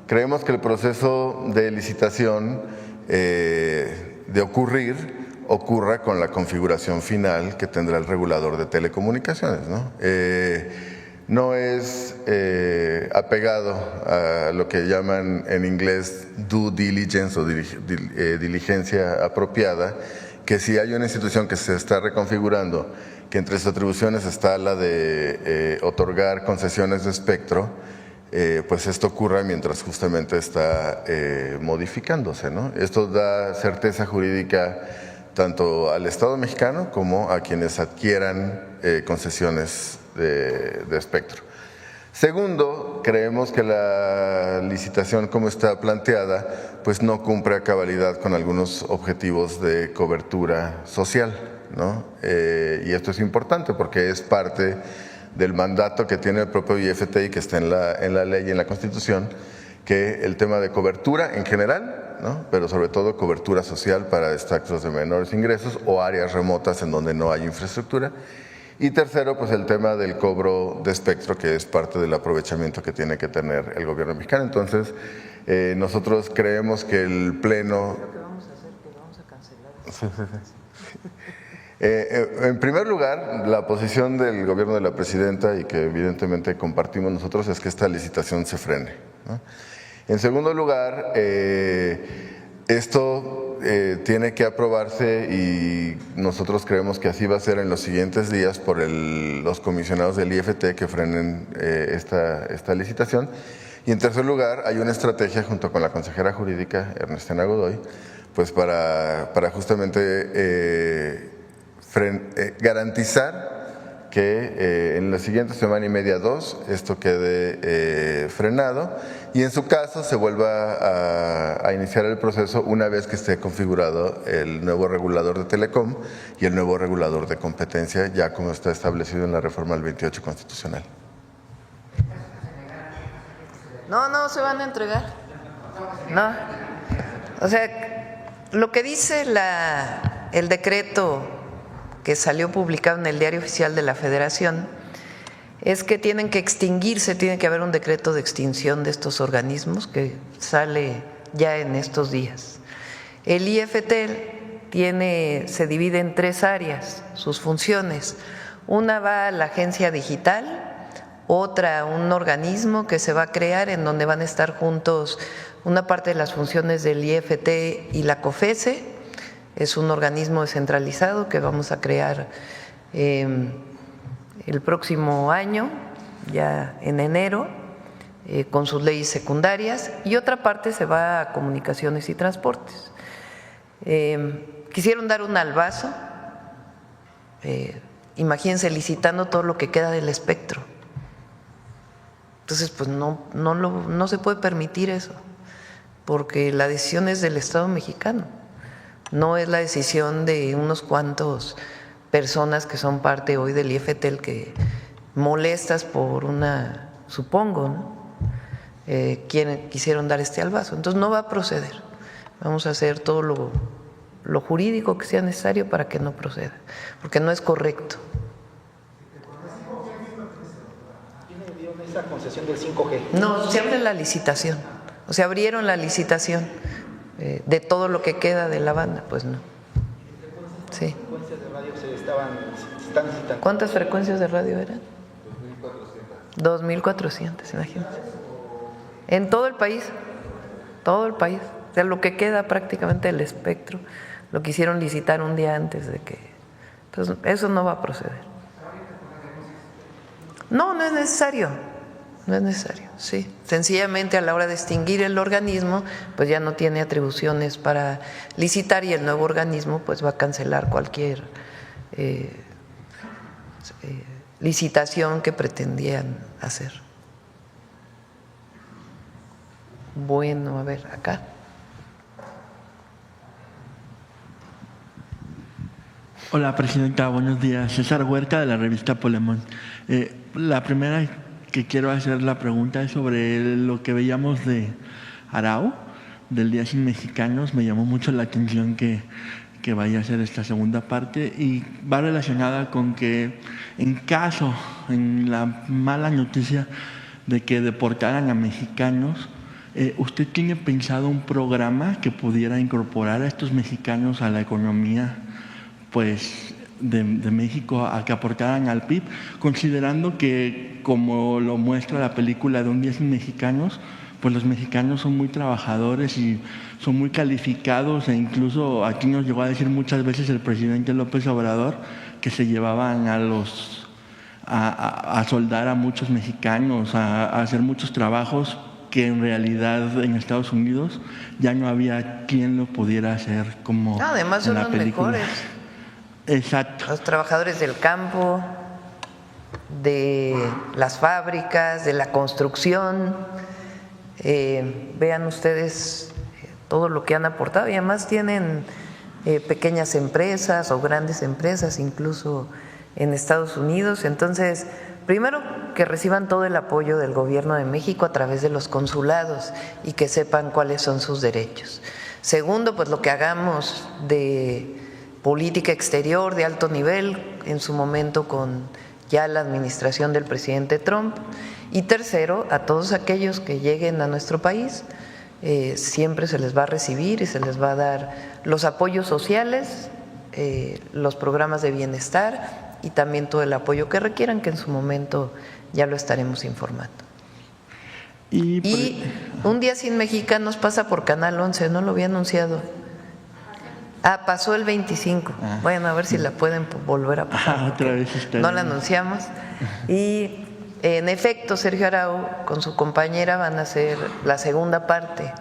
creemos que el proceso de licitación ocurra con la configuración final que tendrá el regulador de telecomunicaciones, ¿no? No es apegado a lo que llaman en inglés due diligence o diligencia apropiada, que si hay una institución que se está reconfigurando, que entre sus atribuciones está la de otorgar concesiones de espectro, pues esto ocurra mientras justamente está modificándose, ¿no? Esto da certeza jurídica tanto al Estado mexicano como a quienes adquieran concesiones de espectro. Segundo, creemos que la licitación como está planteada pues no cumple a cabalidad con algunos objetivos de cobertura social, ¿no? Y esto es importante porque es parte del mandato que tiene el propio IFT y que está en la ley y en la Constitución, que el tema de cobertura en general, ¿no? Pero sobre todo cobertura social para extractos de menores ingresos o áreas remotas en donde no hay infraestructura. Y tercero, pues el tema del cobro de espectro, que es parte del aprovechamiento que tiene que tener el gobierno mexicano. Entonces, nosotros creemos que el Pleno… Lo que vamos a hacer es que vamos a cancelar. En primer lugar, la posición del gobierno de la presidenta, y que evidentemente compartimos nosotros, es que esta licitación se frene, ¿no? En segundo lugar, esto tiene que aprobarse y nosotros creemos que así va a ser en los siguientes días por los comisionados del IFT que frenen esta licitación. Y en tercer lugar, hay una estrategia junto con la consejera jurídica Ernestina Godoy, pues para justamente garantizar que en la siguiente semana y media, 2, esto quede frenado y en su caso se vuelva a iniciar el proceso una vez que esté configurado el nuevo regulador de Telecom y el nuevo regulador de competencia, ya como está establecido en la reforma del 28 constitucional. No se van a entregar. No. O sea, lo que dice el decreto que salió publicado en el Diario Oficial de la Federación es que tienen que extinguirse, tiene que haber un decreto de extinción de estos organismos que sale ya en estos días. El IFT se divide en 3 áreas, sus funciones. Una va a la agencia digital, otra un organismo que se va a crear en donde van a estar juntos una parte de las funciones del IFT y la COFESE. Es un organismo descentralizado que vamos a crear el próximo año, ya en enero, con sus leyes secundarias, y otra parte se va a comunicaciones y transportes. Quisieron dar un albazo, imagínense licitando todo lo que queda del espectro. Entonces, pues no se puede permitir eso, porque la decisión es del Estado mexicano. No es la decisión de unos cuantos personas que son parte hoy del IFETEL que molestas por una, supongo, ¿no? Quienes quisieron dar este albazo. Entonces no va a proceder. Vamos a hacer todo lo jurídico que sea necesario para que no proceda, porque no es correcto. ¿Quién dio esa concesión del 5G? No, se abre la licitación. O sea, abrieron la licitación de todo lo que queda de la banda, pues no. Sí. ¿Cuántas frecuencias de radio se están necesitando? ¿Cuántas frecuencias de radio eran? 2.400, imagínate. En todo el país, todo el país. O sea, lo que queda prácticamente del espectro, lo quisieron licitar un día antes de que… Entonces, eso no va a proceder. No, no es necesario. No es necesario, sí. Sencillamente a la hora de extinguir el organismo, pues ya no tiene atribuciones para licitar y el nuevo organismo pues va a cancelar cualquier licitación que pretendían hacer. Bueno, a ver, acá. Hola, Presidenta, buenos días. César Huerta, de la revista Polemón. La primera que quiero hacer la pregunta es sobre lo que veíamos de Arau, del Día Sin Mexicanos. Me llamó mucho la atención que vaya a ser esta segunda parte y va relacionada con que en la mala noticia de que deportaran a mexicanos, ¿usted tiene pensado un programa que pudiera incorporar a estos mexicanos a la economía pues de México, a que aportaran al PIB, considerando que, como lo muestra la película de Un Día Sin Mexicanos, pues los mexicanos son muy trabajadores y son muy calificados, e incluso aquí nos llegó a decir muchas veces el presidente López Obrador que se llevaban a soldar a muchos mexicanos, a hacer muchos trabajos que en realidad en Estados Unidos ya no había quien lo pudiera hacer como además son en la los película. mejores. Exacto. Los trabajadores del campo, de las fábricas, de la construcción. Vean ustedes todo lo que han aportado y además tienen pequeñas empresas o grandes empresas incluso en Estados Unidos. Entonces, primero que reciban todo el apoyo del gobierno de México a través de los consulados y que sepan cuáles son sus derechos. Segundo, pues lo que hagamos de política exterior de alto nivel, en su momento con ya la administración del presidente Trump. Y tercero, a todos aquellos que lleguen a nuestro país, siempre se les va a recibir y se les va a dar los apoyos sociales, los programas de bienestar y también todo el apoyo que requieran, que en su momento ya lo estaremos informando. Y Un Día Sin Mexicanos pasa por Canal 11, no lo había anunciado. Pasó el 25. Bueno, a ver si la pueden volver a pasar. Otra vez está no la anunciamos. Y en efecto, Sergio Arau con su compañera van a hacer la segunda parte.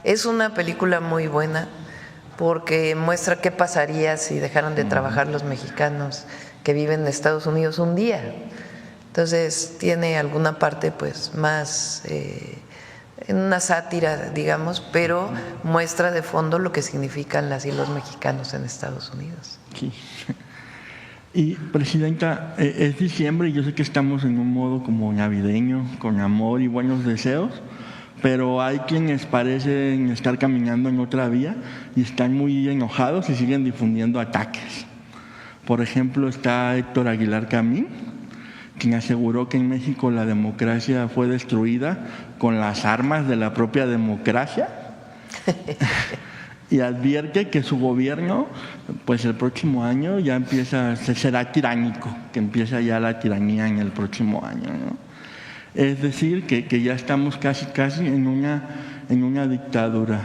Es una película muy buena porque muestra qué pasaría si dejaran de trabajar los mexicanos que viven en Estados Unidos un día. Entonces tiene alguna parte pues más en una sátira, digamos, pero muestra de fondo lo que significan las y los mexicanos en Estados Unidos. Sí. Y, Presidenta, es diciembre y yo sé que estamos en un modo como navideño, con amor y buenos deseos, pero hay quienes parecen estar caminando en otra vía y están muy enojados y siguen difundiendo ataques. Por ejemplo, está Héctor Aguilar Camín, quien aseguró que en México la democracia fue destruida con las armas de la propia democracia y advierte que su gobierno, pues el próximo año ya será tiránico, que empieza ya la tiranía en el próximo año, ¿no? Es decir, que ya estamos casi en una dictadura.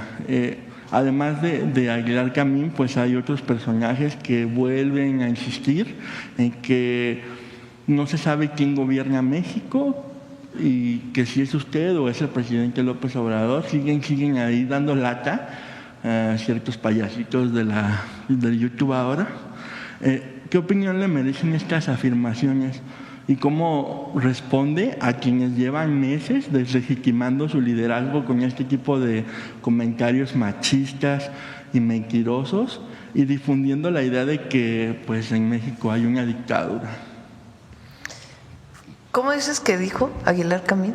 Además de Aguilar Camín, pues hay otros personajes que vuelven a insistir en que no se sabe quién gobierna México y que si es usted o es el presidente López Obrador, siguen ahí dando lata a ciertos payasitos del YouTube ahora. ¿Qué opinión le merecen estas afirmaciones y cómo responde a quienes llevan meses deslegitimando su liderazgo con este tipo de comentarios machistas y mentirosos y difundiendo la idea de que pues en México hay una dictadura. ¿Cómo dices que dijo Aguilar Camín?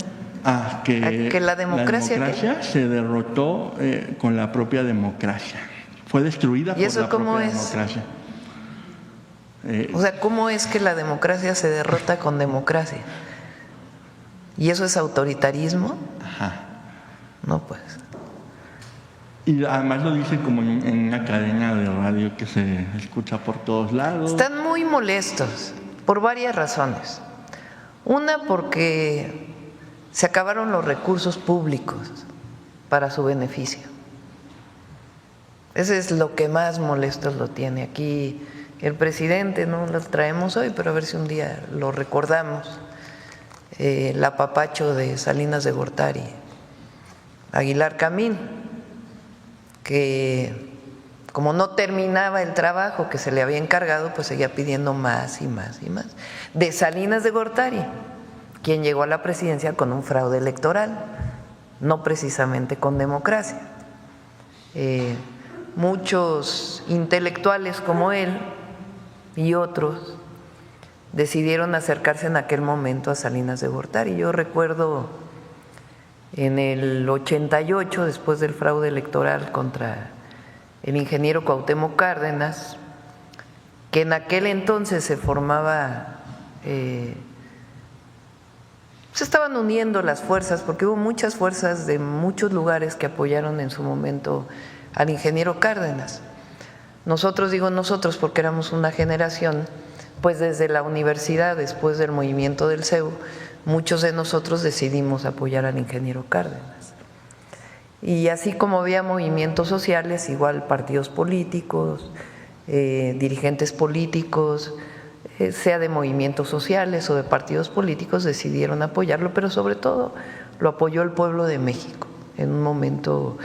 Que la democracia se derrotó con la propia democracia. Fue destruida por la propia democracia. O sea, ¿cómo es que la democracia se derrota con democracia? ¿Y eso es autoritarismo? Ajá. No, pues. Y además lo dice como en una cadena de radio que se escucha por todos lados. Están muy molestos por varias razones. Una, porque se acabaron los recursos públicos para su beneficio. Ese es lo que más molestos lo tiene. Aquí el presidente, no lo traemos hoy, pero a ver si un día lo recordamos. El apapacho de Salinas de Gortari, Aguilar Camín, que como no terminaba el trabajo que se le había encargado, pues seguía pidiendo más y más y más. De Salinas de Gortari, quien llegó a la presidencia con un fraude electoral, no precisamente con democracia. Muchos intelectuales como él y otros decidieron acercarse en aquel momento a Salinas de Gortari. Yo recuerdo en el 88, después del fraude electoral contra el ingeniero Cuauhtémoc Cárdenas, que en aquel entonces se formaba, se estaban uniendo las fuerzas, porque hubo muchas fuerzas de muchos lugares que apoyaron en su momento al ingeniero Cárdenas. Nosotros, digo nosotros porque éramos una generación, pues desde la universidad, después del movimiento del CEU, muchos de nosotros decidimos apoyar al ingeniero Cárdenas. Y así como había movimientos sociales, igual partidos políticos, dirigentes políticos, sea de movimientos sociales o de partidos políticos, decidieron apoyarlo, pero sobre todo lo apoyó el pueblo de México en un momento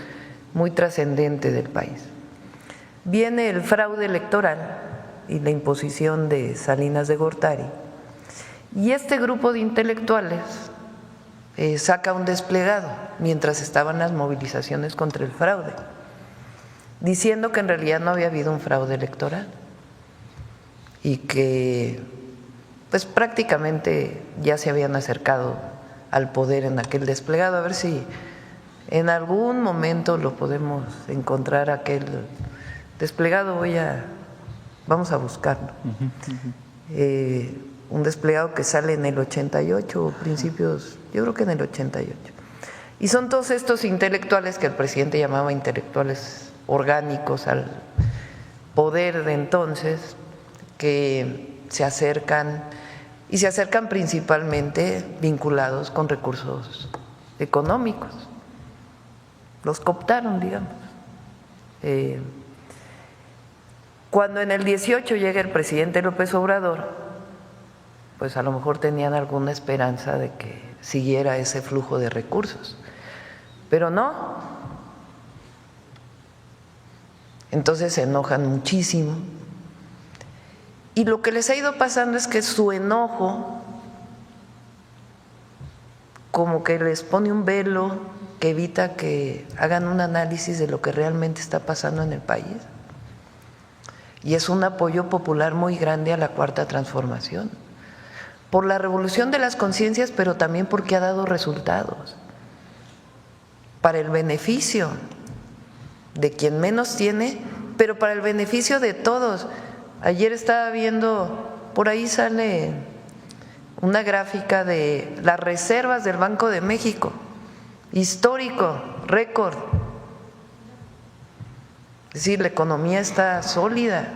muy trascendente del país. Viene el fraude electoral y la imposición de Salinas de Gortari, y este grupo de intelectuales saca un desplegado mientras estaban las movilizaciones contra el fraude, diciendo que en realidad no había habido un fraude electoral y que pues prácticamente ya se habían acercado al poder en aquel desplegado. A ver si en algún momento lo podemos encontrar, aquel desplegado. Vamos a buscarlo. Un desplegado que sale en el 88, principios, yo creo que en el 88. Y son todos estos intelectuales que el presidente llamaba intelectuales orgánicos al poder de entonces, que se acercan, y se acercan principalmente vinculados con recursos económicos. Los cooptaron, digamos. Cuando en el 18 llega el presidente López Obrador, pues a lo mejor tenían alguna esperanza de que siguiera ese flujo de recursos, pero no. Entonces se enojan muchísimo, y lo que les ha ido pasando es que su enojo como que les pone un velo que evita que hagan un análisis de lo que realmente está pasando en el país. Y es un apoyo popular muy grande a la Cuarta Transformación, por la revolución de las conciencias, pero también porque ha dado resultados para el beneficio de quien menos tiene, pero para el beneficio de todos. Ayer estaba viendo, por ahí sale una gráfica de las reservas del Banco de México, histórico, récord. Es decir, la economía está sólida.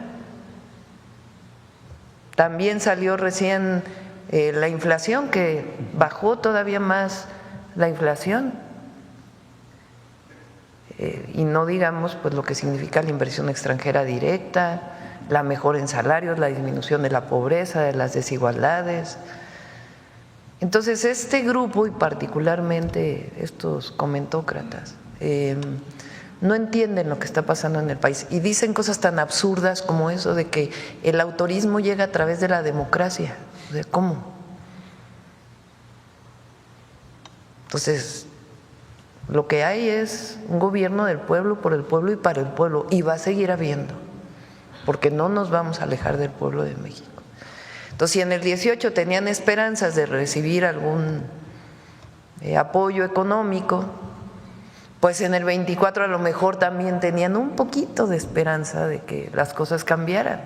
También salió recién la inflación, que bajó todavía más la inflación. Y no digamos pues lo que significa la inversión extranjera directa, la mejora en salarios, la disminución de la pobreza, de las desigualdades. Entonces este grupo, y particularmente estos comentócratas, no entienden lo que está pasando en el país y dicen cosas tan absurdas como eso de que el autorismo llega a través de la democracia. O sea, ¿cómo? Entonces, lo que hay es un gobierno del pueblo, por el pueblo y para el pueblo, y va a seguir habiendo. porque no nos vamos a alejar del pueblo de México. Entonces, si en el 18 tenían esperanzas de recibir algún apoyo económico, pues en el 24 a lo mejor también tenían un poquito de esperanza de que las cosas cambiaran.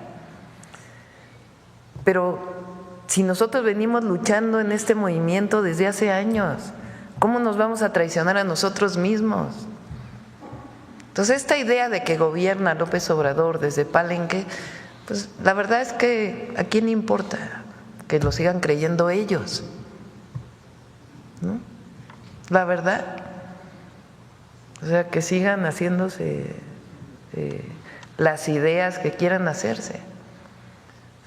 Pero si nosotros venimos luchando en este movimiento desde hace años, ¿cómo nos vamos a traicionar a nosotros mismos? Entonces, esta idea de que gobierna López Obrador desde Palenque, pues la verdad es que ¿a quién le importa? Que lo sigan creyendo ellos, ¿no? La verdad. O sea, que sigan haciéndose las ideas que quieran hacerse.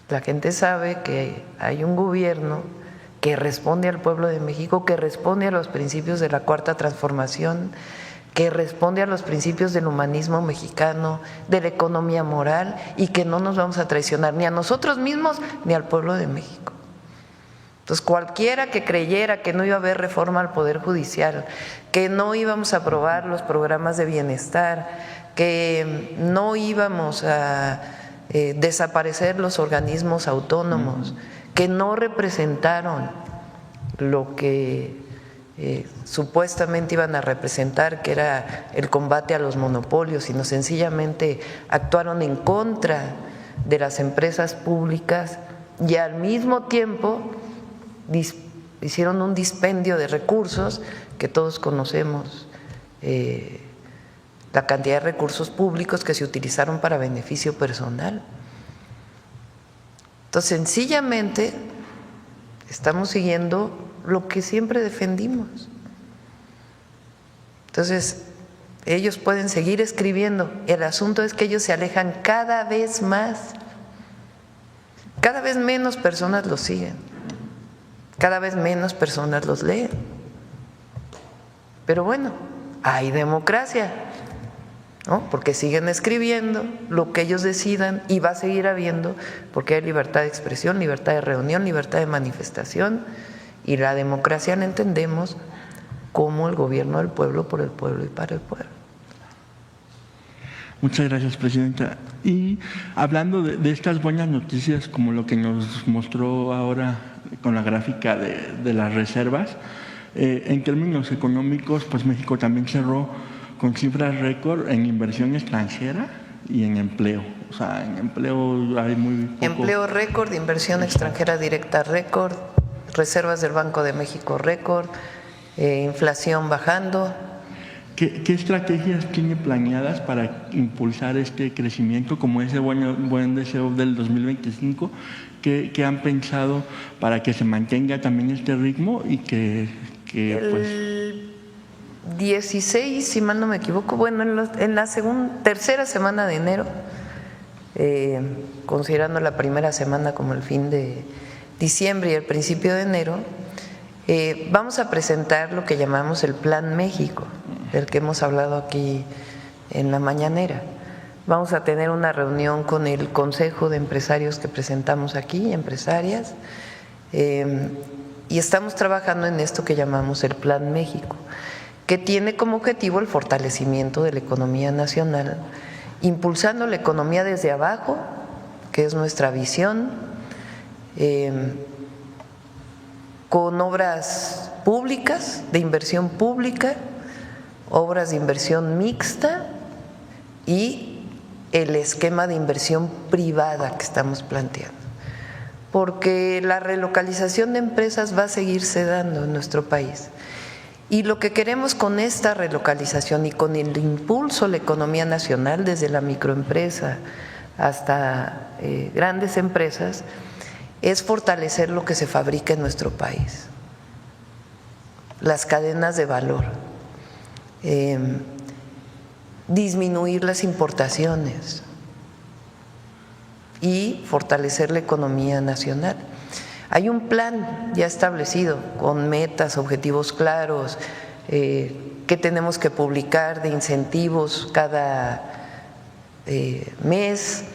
La gente sabe que hay un gobierno que responde al pueblo de México, que responde a los principios de la Cuarta Transformación, que responde a los principios del humanismo mexicano, de la economía moral, y que no nos vamos a traicionar ni a nosotros mismos ni al pueblo de México. Entonces, cualquiera que creyera que no iba a haber reforma al Poder Judicial, que no íbamos a aprobar los programas de bienestar, que no íbamos a desaparecer los organismos autónomos, que no representaron lo que supuestamente iban a representar, que era el combate a los monopolios, sino sencillamente actuaron en contra de las empresas públicas y al mismo tiempo hicieron un dispendio de recursos que todos conocemos, la cantidad de recursos públicos que se utilizaron para beneficio personal. Entonces, sencillamente estamos siguiendo lo que siempre defendimos. Entonces, ellos pueden seguir escribiendo. El asunto es que ellos se alejan cada vez más. Cada vez menos personas los siguen. Cada vez menos personas los leen. Pero bueno, hay democracia, ¿no? Porque siguen escribiendo lo que ellos decidan y va a seguir habiendo, porque hay libertad de expresión, libertad de reunión, libertad de manifestación, y la democracia la entendemos como el gobierno del pueblo, por el pueblo y para el pueblo. Muchas gracias, Presidenta. Y hablando de estas buenas noticias, como lo que nos mostró ahora con la gráfica de las reservas, en términos económicos, pues México también cerró con cifras récord en inversión extranjera y en empleo. O sea, en empleo hay muy poco. Empleo récord, inversión extranjera directa récord, reservas del Banco de México récord, inflación bajando. ¿Qué estrategias tiene planeadas para impulsar este crecimiento, como ese buen deseo del 2025? ¿Qué han pensado para que se mantenga también este ritmo y que el 16, si mal no me equivoco, bueno, en la tercera semana de enero, considerando la primera semana como el fin de diciembre y el principio de enero, vamos a presentar lo que llamamos el Plan México, del que hemos hablado aquí en la mañanera. Vamos a tener una reunión con el Consejo de Empresarios que presentamos aquí, empresarias, y estamos trabajando en esto que llamamos el Plan México, que tiene como objetivo el fortalecimiento de la economía nacional, impulsando la economía desde abajo, que es nuestra visión, con obras públicas, de inversión pública, obras de inversión mixta y el esquema de inversión privada que estamos planteando. Porque la relocalización de empresas va a seguirse dando en nuestro país. Y lo que queremos con esta relocalización y con el impulso a la economía nacional, desde la microempresa hasta grandes empresas, es fortalecer lo que se fabrica en nuestro país, las cadenas de valor, disminuir las importaciones y fortalecer la economía nacional. Hay un plan ya establecido con metas, objetivos claros, que tenemos que publicar de incentivos cada mes,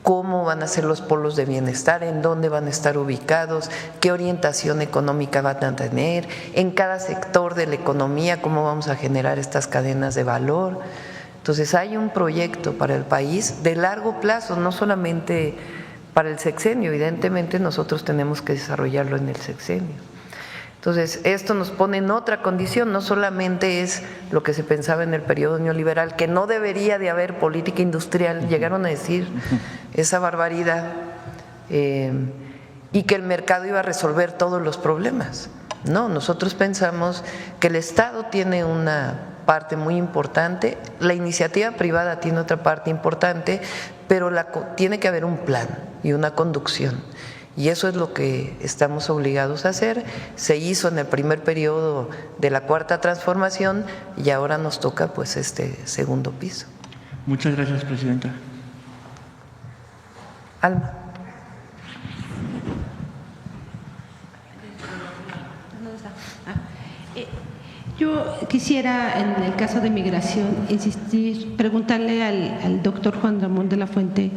cómo van a ser los polos de bienestar, en dónde van a estar ubicados, qué orientación económica van a tener, en cada sector de la economía, cómo vamos a generar estas cadenas de valor. Entonces hay un proyecto para el país de largo plazo, no solamente para el sexenio, evidentemente nosotros tenemos que desarrollarlo en el sexenio. Entonces, esto nos pone en otra condición, no solamente es lo que se pensaba en el periodo neoliberal, que no debería de haber política industrial, llegaron a decir esa barbaridad, y que el mercado iba a resolver todos los problemas. No, nosotros pensamos que el Estado tiene una parte muy importante, la iniciativa privada tiene otra parte importante, pero tiene que haber un plan y una conducción. Y eso es lo que estamos obligados a hacer. Se hizo en el primer periodo de la Cuarta Transformación y ahora nos toca pues este segundo piso. Muchas gracias, presidenta. Alma. Yo quisiera, en el caso de migración, preguntarle al doctor Juan Ramón de la Fuente.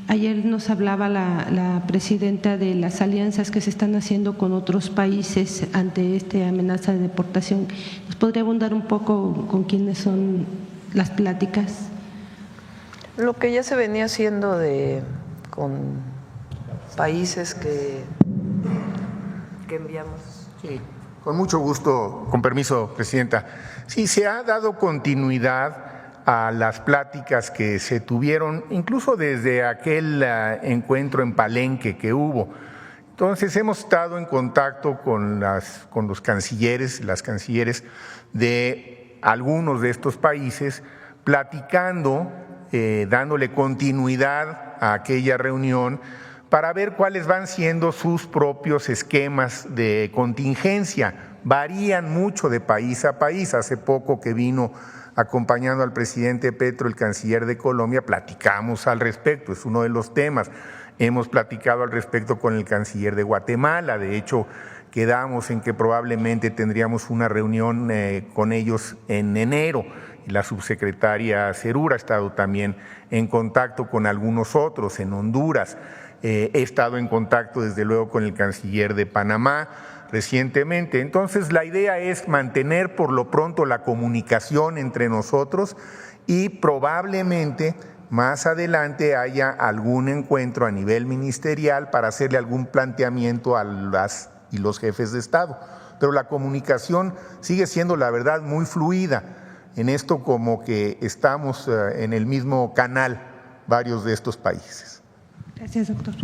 Ayer nos hablaba la presidenta de las alianzas que se están haciendo con otros países ante esta amenaza de deportación. ¿Nos podría abundar un poco con quiénes son las pláticas? Lo que ya se venía haciendo con países que enviamos. Sí, con mucho gusto, con permiso, presidenta. Sí, se ha dado continuidad a las pláticas que se tuvieron, incluso desde aquel encuentro en Palenque que hubo. Entonces hemos estado en contacto con los cancilleres, las cancilleres de algunos de estos países, platicando, dándole continuidad a aquella reunión para ver cuáles van siendo sus propios esquemas de contingencia. Varían mucho de país a país. Hace poco que vino acompañando al presidente Petro, el canciller de Colombia, platicamos al respecto, es uno de los temas. Hemos platicado al respecto con el canciller de Guatemala, de hecho quedamos en que probablemente tendríamos una reunión con ellos en enero. La subsecretaria Cerura ha estado también en contacto con algunos otros en Honduras. He estado en contacto desde luego con el canciller de Panamá recientemente. Entonces la idea es mantener por lo pronto la comunicación entre nosotros y probablemente más adelante haya algún encuentro a nivel ministerial para hacerle algún planteamiento a las y los jefes de Estado. Pero la comunicación sigue siendo, la verdad, muy fluida. En esto como que estamos en el mismo canal varios de estos países. Gracias, doctor.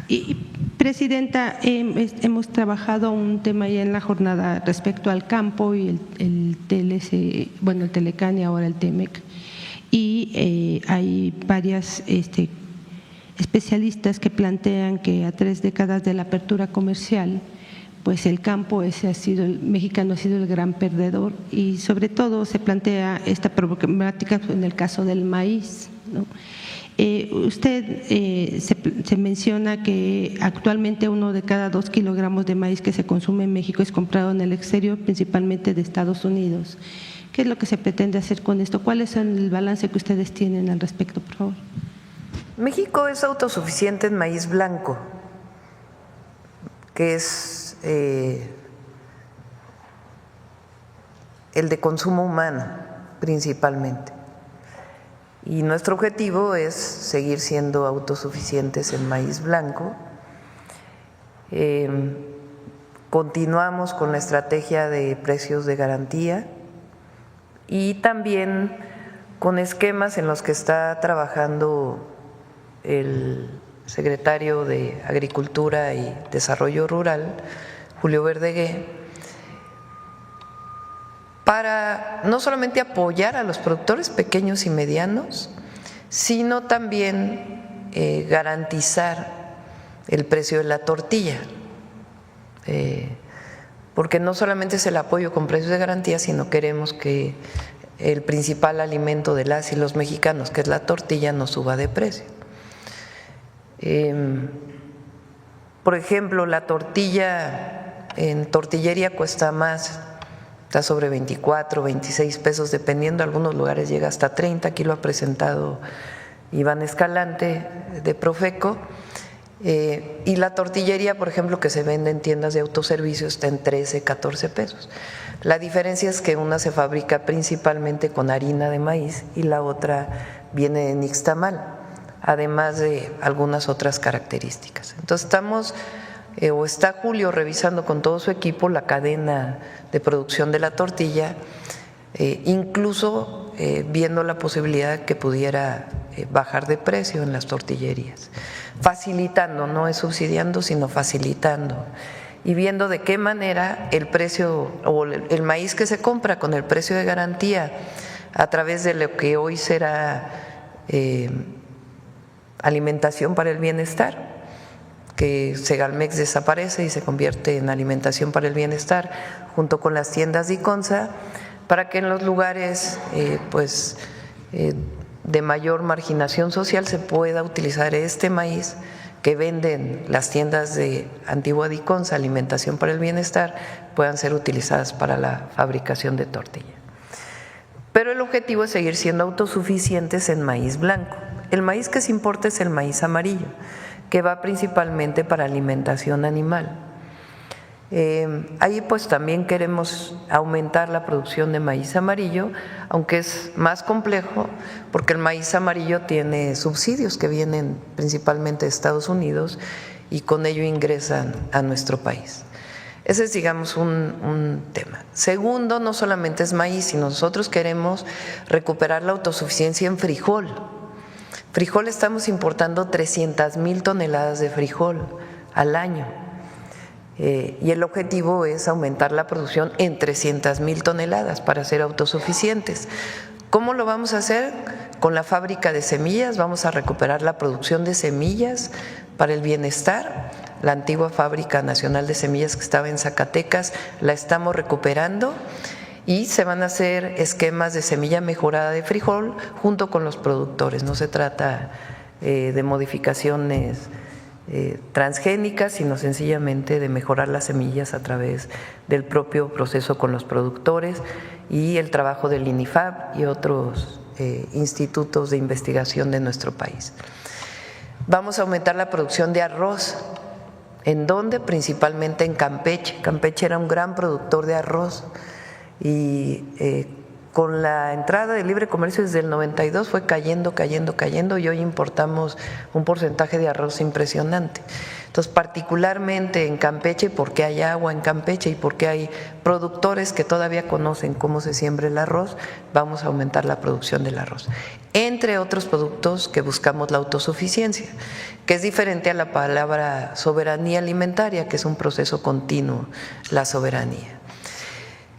Y presidenta, hemos trabajado un tema ya en la jornada respecto al campo y el TLC, bueno, el Telecán y ahora el TEMEC. Y hay varias especialistas que plantean que a 3 décadas de la apertura comercial, pues el campo el mexicano ha sido el gran perdedor, y sobre todo se plantea esta problemática en el caso del maíz, ¿no? Usted se menciona que actualmente 1 de cada 2 kilogramos de maíz que se consume en México es comprado en el exterior, principalmente de Estados Unidos. ¿Qué es lo que se pretende hacer con esto? ¿Cuál es el balance que ustedes tienen al respecto, por favor? México es autosuficiente en maíz blanco, que es el de consumo humano principalmente. Y nuestro objetivo es seguir siendo autosuficientes en maíz blanco. Continuamos con la estrategia de precios de garantía y también con esquemas en los que está trabajando el secretario de Agricultura y Desarrollo Rural, Julio Verdegué, para no solamente apoyar a los productores pequeños y medianos, sino también garantizar el precio de la tortilla, porque no solamente es el apoyo con precios de garantía, sino queremos que el principal alimento de las y los mexicanos, que es la tortilla, no suba de precio. Por ejemplo, la tortilla en tortillería cuesta más, está sobre 24, 26 pesos, dependiendo, algunos lugares llega hasta 30, aquí lo ha presentado Iván Escalante de Profeco, Y la tortillería, por ejemplo, que se vende en tiendas de autoservicio está en 13, 14 pesos. La diferencia es que una se fabrica principalmente con harina de maíz y la otra viene de nixtamal, además de algunas otras características. Entonces está Julio revisando con todo su equipo la cadena de producción de la tortilla, incluso viendo la posibilidad que pudiera bajar de precio en las tortillerías, facilitando, no es subsidiando, sino facilitando, y viendo de qué manera el precio o el maíz que se compra con el precio de garantía a través de lo que hoy será Alimentación para el Bienestar, que Segalmex desaparece y se convierte en Alimentación para el Bienestar junto con las tiendas de Iconsa, para que en los lugares de mayor marginación social se pueda utilizar este maíz que venden las tiendas de Antigua Iconsa, Alimentación para el Bienestar, puedan ser utilizadas para la fabricación de tortilla. Pero el objetivo es seguir siendo autosuficientes en maíz blanco. El maíz que se importa es el maíz amarillo, que va principalmente para alimentación animal. Ahí pues también queremos aumentar la producción de maíz amarillo, aunque es más complejo porque el maíz amarillo tiene subsidios que vienen principalmente de Estados Unidos y con ello ingresan a nuestro país. Ese es, digamos, un tema. Segundo, no solamente es maíz, sino nosotros queremos recuperar la autosuficiencia en frijol. Frijol estamos importando 300,000 toneladas de frijol al año. Y el objetivo es aumentar la producción en 300,000 toneladas para ser autosuficientes. ¿Cómo lo vamos a hacer? Con la fábrica de semillas vamos a recuperar la producción de semillas para el bienestar. La antigua Fábrica Nacional de Semillas que estaba en Zacatecas la estamos recuperando y se van a hacer esquemas de semilla mejorada de frijol junto con los productores. No se trata de modificaciones transgénicas, sino sencillamente de mejorar las semillas a través del propio proceso con los productores y el trabajo del INIFAP y otros institutos de investigación de nuestro país. Vamos a aumentar la producción de arroz. ¿En dónde? Principalmente en Campeche. Campeche era un gran productor de arroz y con la entrada del libre comercio desde el 92 fue cayendo y hoy importamos un porcentaje de arroz impresionante. Entonces, particularmente en Campeche, porque hay agua en Campeche y porque hay productores que todavía conocen cómo se siembra el arroz, vamos a aumentar la producción del arroz. Entre otros productos que buscamos la autosuficiencia, que es diferente a la palabra soberanía alimentaria, que es un proceso continuo, la soberanía.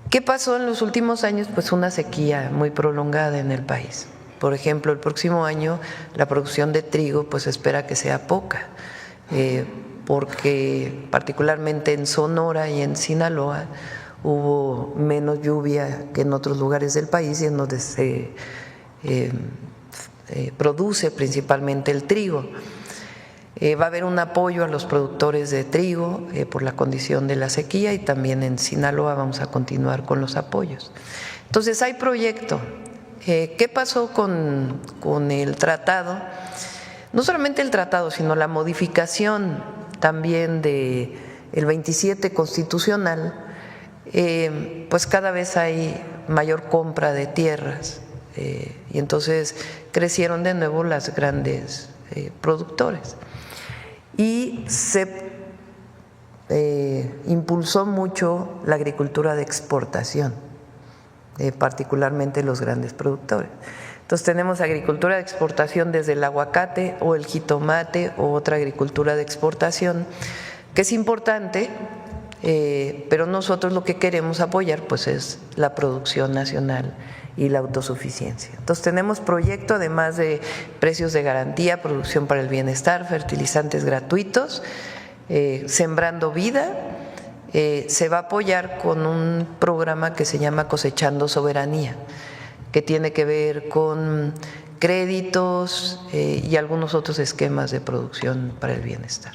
¿Qué pasó en los últimos años? Pues una sequía muy prolongada en el país. Por ejemplo, el próximo año la producción de trigo pues espera que sea poca, porque particularmente en Sonora y en Sinaloa hubo menos lluvia que en otros lugares del país y en donde se produce principalmente el trigo. Va a haber un apoyo a los productores de trigo por la condición de la sequía y también en Sinaloa vamos a continuar con los apoyos. Entonces hay proyecto. ¿Qué pasó con el tratado? No solamente el tratado, sino la modificación también del 27 constitucional, pues cada vez hay mayor compra de tierras y entonces crecieron de nuevo las grandes productores. Y se impulsó mucho la agricultura de exportación, particularmente los grandes productores. Entonces tenemos agricultura de exportación desde el aguacate o el jitomate o otra agricultura de exportación, que es importante, pero nosotros lo que queremos apoyar pues es la producción nacional y la autosuficiencia. Entonces tenemos proyecto, además de precios de garantía, producción para el bienestar, fertilizantes gratuitos, Sembrando Vida, se va a apoyar con un programa que se llama Cosechando Soberanía, que tiene que ver con créditos y algunos otros esquemas de producción para el bienestar.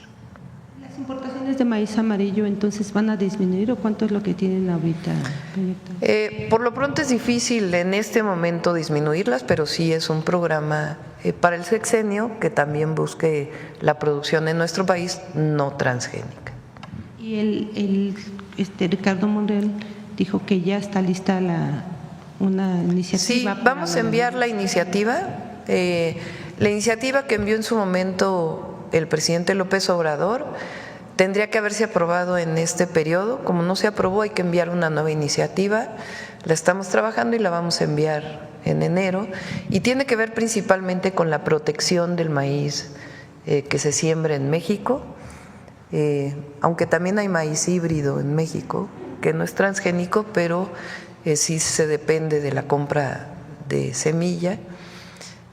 ¿Las importaciones de maíz amarillo entonces van a disminuir o cuánto es lo que tienen ahorita proyectado? Por lo pronto es difícil en este momento disminuirlas, pero sí es un programa para el sexenio que también busque la producción en nuestro país no transgénica. Y Ricardo Monreal dijo que ya está lista una iniciativa. Sí, vamos a enviar la iniciativa. La iniciativa que envió en su momento el presidente López Obrador tendría que haberse aprobado en este periodo. Como no se aprobó, hay que enviar una nueva iniciativa. La estamos trabajando y la vamos a enviar en enero. Y tiene que ver principalmente con la protección del maíz que se siembra en México, aunque también hay maíz híbrido en México, que no es transgénico, pero sí se depende de la compra de semilla.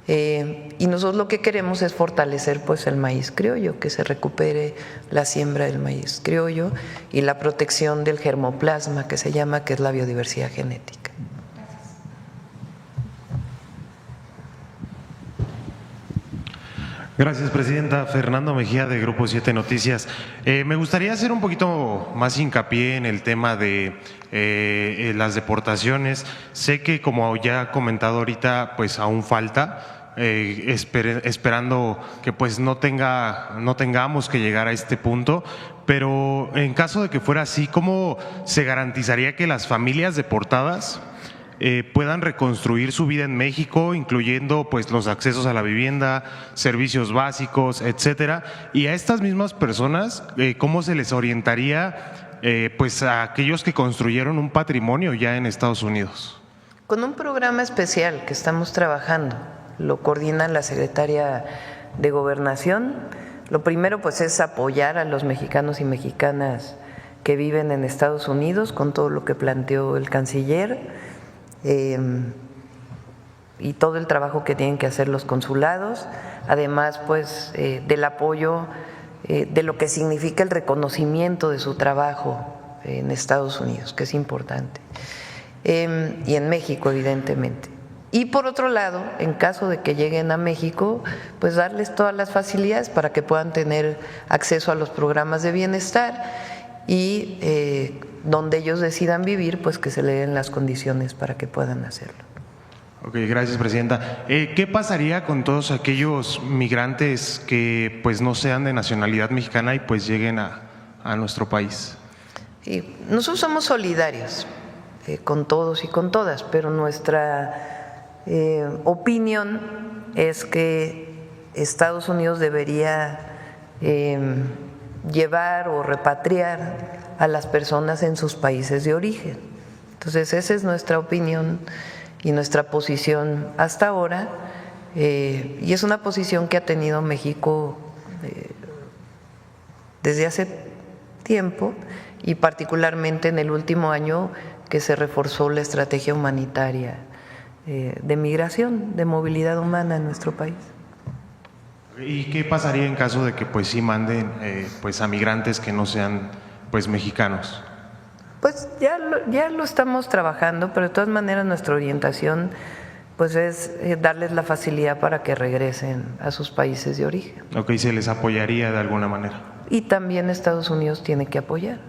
Y nosotros lo que queremos es fortalecer pues el maíz criollo, que se recupere la siembra del maíz criollo y la protección del germoplasma, que se llama, que es la biodiversidad genética. Gracias, presidenta. Fernando Mejía, de Grupo 7 Noticias. Me gustaría hacer un poquito más hincapié en el tema de las deportaciones. Sé que, como ya ha comentado ahorita, pues aún falta, esperando que pues no tengamos que llegar a este punto, pero en caso de que fuera así, ¿cómo se garantizaría que las familias deportadas puedan reconstruir su vida en México, incluyendo pues los accesos a la vivienda, servicios básicos, etcétera? Y a estas mismas personas, ¿cómo se les orientaría pues a aquellos que construyeron un patrimonio ya en Estados Unidos? Con un programa especial que estamos trabajando, lo coordina la secretaria de Gobernación. Lo primero pues es apoyar a los mexicanos y mexicanas que viven en Estados Unidos con todo lo que planteó el canciller. Y todo el trabajo que tienen que hacer los consulados, además pues del apoyo de lo que significa el reconocimiento de su trabajo en Estados Unidos, que es importante, y en México evidentemente. Y por otro lado, en caso de que lleguen a México, pues darles todas las facilidades para que puedan tener acceso a los programas de bienestar y donde ellos decidan vivir, pues que se le den las condiciones para que puedan hacerlo. Ok, gracias, presidenta. ¿Qué pasaría con todos aquellos migrantes que pues no sean de nacionalidad mexicana y pues lleguen a nuestro país? Nosotros somos solidarios con todos y con todas, pero nuestra opinión es que Estados Unidos debería llevar o repatriar a las personas en sus países de origen. Entonces esa es nuestra opinión y nuestra posición hasta ahora, y es una posición que ha tenido México desde hace tiempo, y particularmente en el último año que se reforzó la estrategia humanitaria de migración, de movilidad humana en nuestro país. ¿Y qué pasaría en caso de que pues sí manden pues a migrantes que no sean pues mexicanos? Pues ya lo estamos trabajando, pero de todas maneras nuestra orientación pues es darles la facilidad para que regresen a sus países de origen. Ok, ¿se les apoyaría de alguna manera? Y también Estados Unidos tiene que apoyar.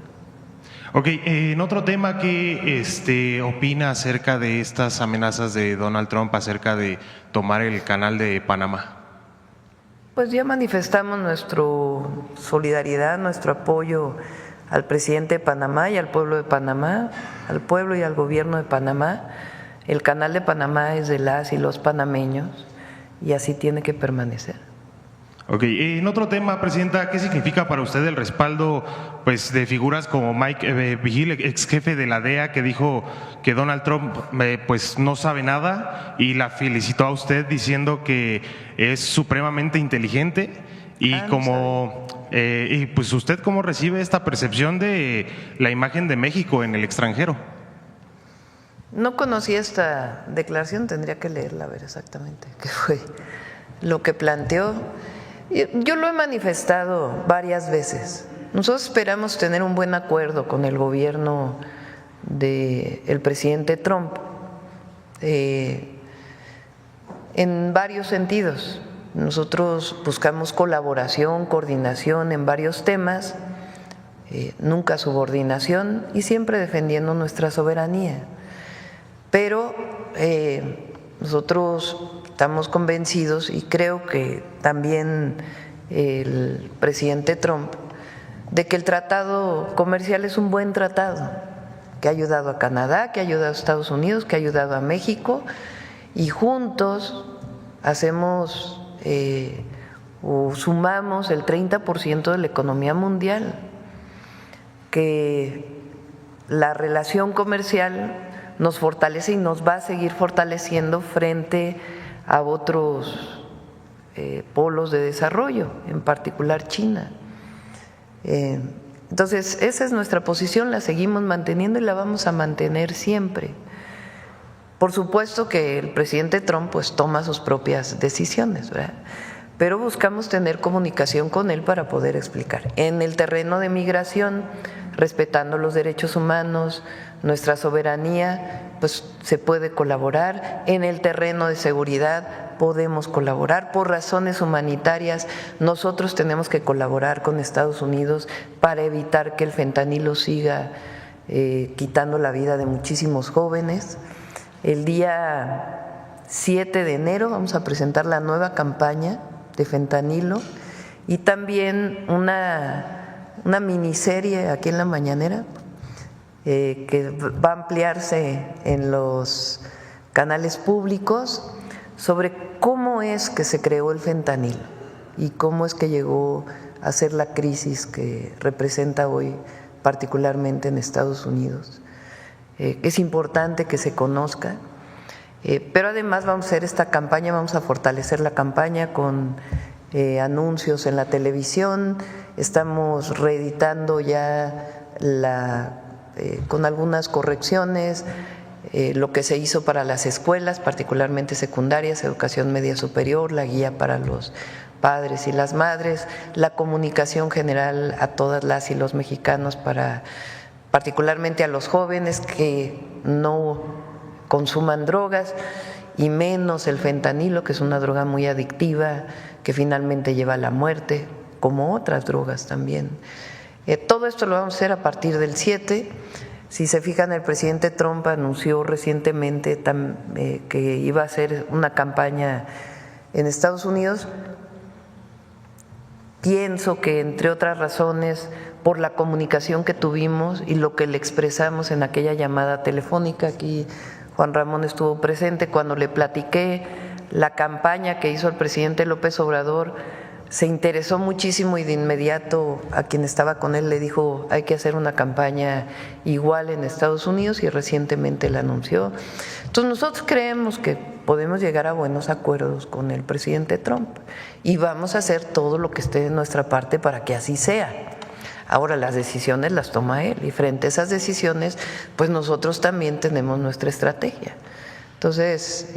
Ok, en otro tema, ¿qué opina acerca de estas amenazas de Donald Trump acerca de tomar el canal de Panamá? Pues ya manifestamos nuestra solidaridad, nuestro apoyo al presidente de Panamá y al pueblo de Panamá, al pueblo y al gobierno de Panamá. El canal de Panamá es de las y los panameños y así tiene que permanecer. Ok, en otro tema, presidenta, ¿qué significa para usted el respaldo pues de figuras como Mike Vigil, ex jefe de la DEA, que dijo que Donald Trump pues no sabe nada y la felicitó a usted diciendo que es supremamente inteligente? Y y pues usted, ¿cómo recibe esta percepción de la imagen de México en el extranjero? No conocí esta declaración, tendría que leerla a ver exactamente qué fue lo que planteó. Yo lo he manifestado varias veces. Nosotros esperamos tener un buen acuerdo con el gobierno del presidente Trump en varios sentidos. Nosotros buscamos colaboración, coordinación en varios temas, nunca subordinación y siempre defendiendo nuestra soberanía. Pero nosotros estamos convencidos, y creo que también el presidente Trump, de que el tratado comercial es un buen tratado, que ha ayudado a Canadá, que ha ayudado a Estados Unidos, que ha ayudado a México, y juntos hacemos o sumamos el 30% de la economía mundial, que la relación comercial nos fortalece y nos va a seguir fortaleciendo frente a otros polos de desarrollo, en particular China. Entonces, esa es nuestra posición, la seguimos manteniendo y la vamos a mantener siempre. Por supuesto que el presidente Trump pues toma sus propias decisiones, ¿verdad? Pero buscamos tener comunicación con él para poder explicar. En el terreno de migración, respetando los derechos humanos, nuestra soberanía, pues se puede colaborar. En el terreno de seguridad podemos colaborar. Por razones humanitarias, nosotros tenemos que colaborar con Estados Unidos para evitar que el fentanilo siga quitando la vida de muchísimos jóvenes. El día 7 de enero vamos a presentar la nueva campaña de fentanilo y también una miniserie aquí en La Mañanera que va a ampliarse en los canales públicos sobre cómo es que se creó el fentanilo y cómo es que llegó a ser la crisis que representa hoy, particularmente en Estados Unidos. Es importante que se conozca, pero además vamos a hacer esta campaña, vamos a fortalecer la campaña con anuncios en la televisión, estamos reeditando ya con algunas correcciones lo que se hizo para las escuelas, particularmente secundarias, educación media superior, la guía para los padres y las madres, la comunicación general a todas las y los mexicanos, particularmente a los jóvenes que no consuman drogas y menos el fentanilo, que es una droga muy adictiva que finalmente lleva a la muerte, como otras drogas también. Todo esto lo vamos a hacer a partir del 7. Si se fijan, el presidente Trump anunció recientemente que iba a hacer una campaña en Estados Unidos. Pienso que, entre otras razones, por la comunicación que tuvimos y lo que le expresamos en aquella llamada telefónica, aquí Juan Ramón estuvo presente, cuando le platiqué la campaña que hizo el presidente López Obrador, se interesó muchísimo y de inmediato a quien estaba con él le dijo: hay que hacer una campaña igual en Estados Unidos, y recientemente la anunció. Entonces nosotros creemos que podemos llegar a buenos acuerdos con el presidente Trump y vamos a hacer todo lo que esté de nuestra parte para que así sea. Ahora, las decisiones las toma él y frente a esas decisiones pues nosotros también tenemos nuestra estrategia. Entonces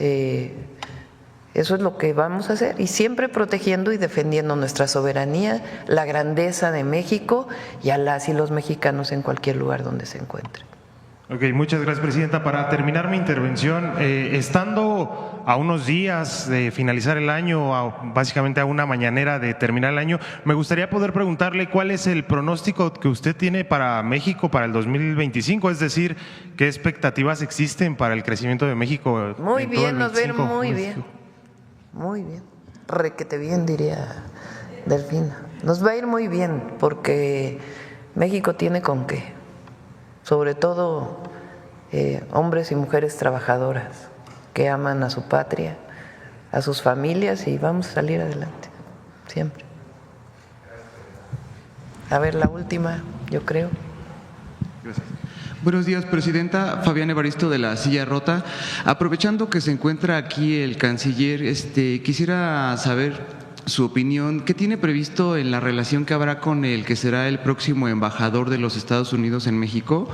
eso es lo que vamos a hacer, y siempre protegiendo y defendiendo nuestra soberanía, la grandeza de México y a las y los mexicanos en cualquier lugar donde se encuentren. Ok, muchas gracias, Presidenta. Para terminar mi intervención, estando a unos días de finalizar el año, básicamente a una mañanera de terminar el año, me gustaría poder preguntarle cuál es el pronóstico que usted tiene para México para el 2025, es decir, qué expectativas existen para el crecimiento de México. Muy bien, nos va a ir muy bien. Muy bien, requete bien, diría Delfina. Nos va a ir muy bien porque México tiene con qué, sobre todo hombres y mujeres trabajadoras que aman a su patria, a sus familias, y vamos a salir adelante, siempre. A ver, la última, yo creo. Gracias. Buenos días, Presidenta. Fabián Evaristo, de La Silla Rota. Aprovechando que se encuentra aquí el canciller, quisiera saber su opinión. ¿Qué tiene previsto en la relación que habrá con el que será el próximo embajador de los Estados Unidos en México,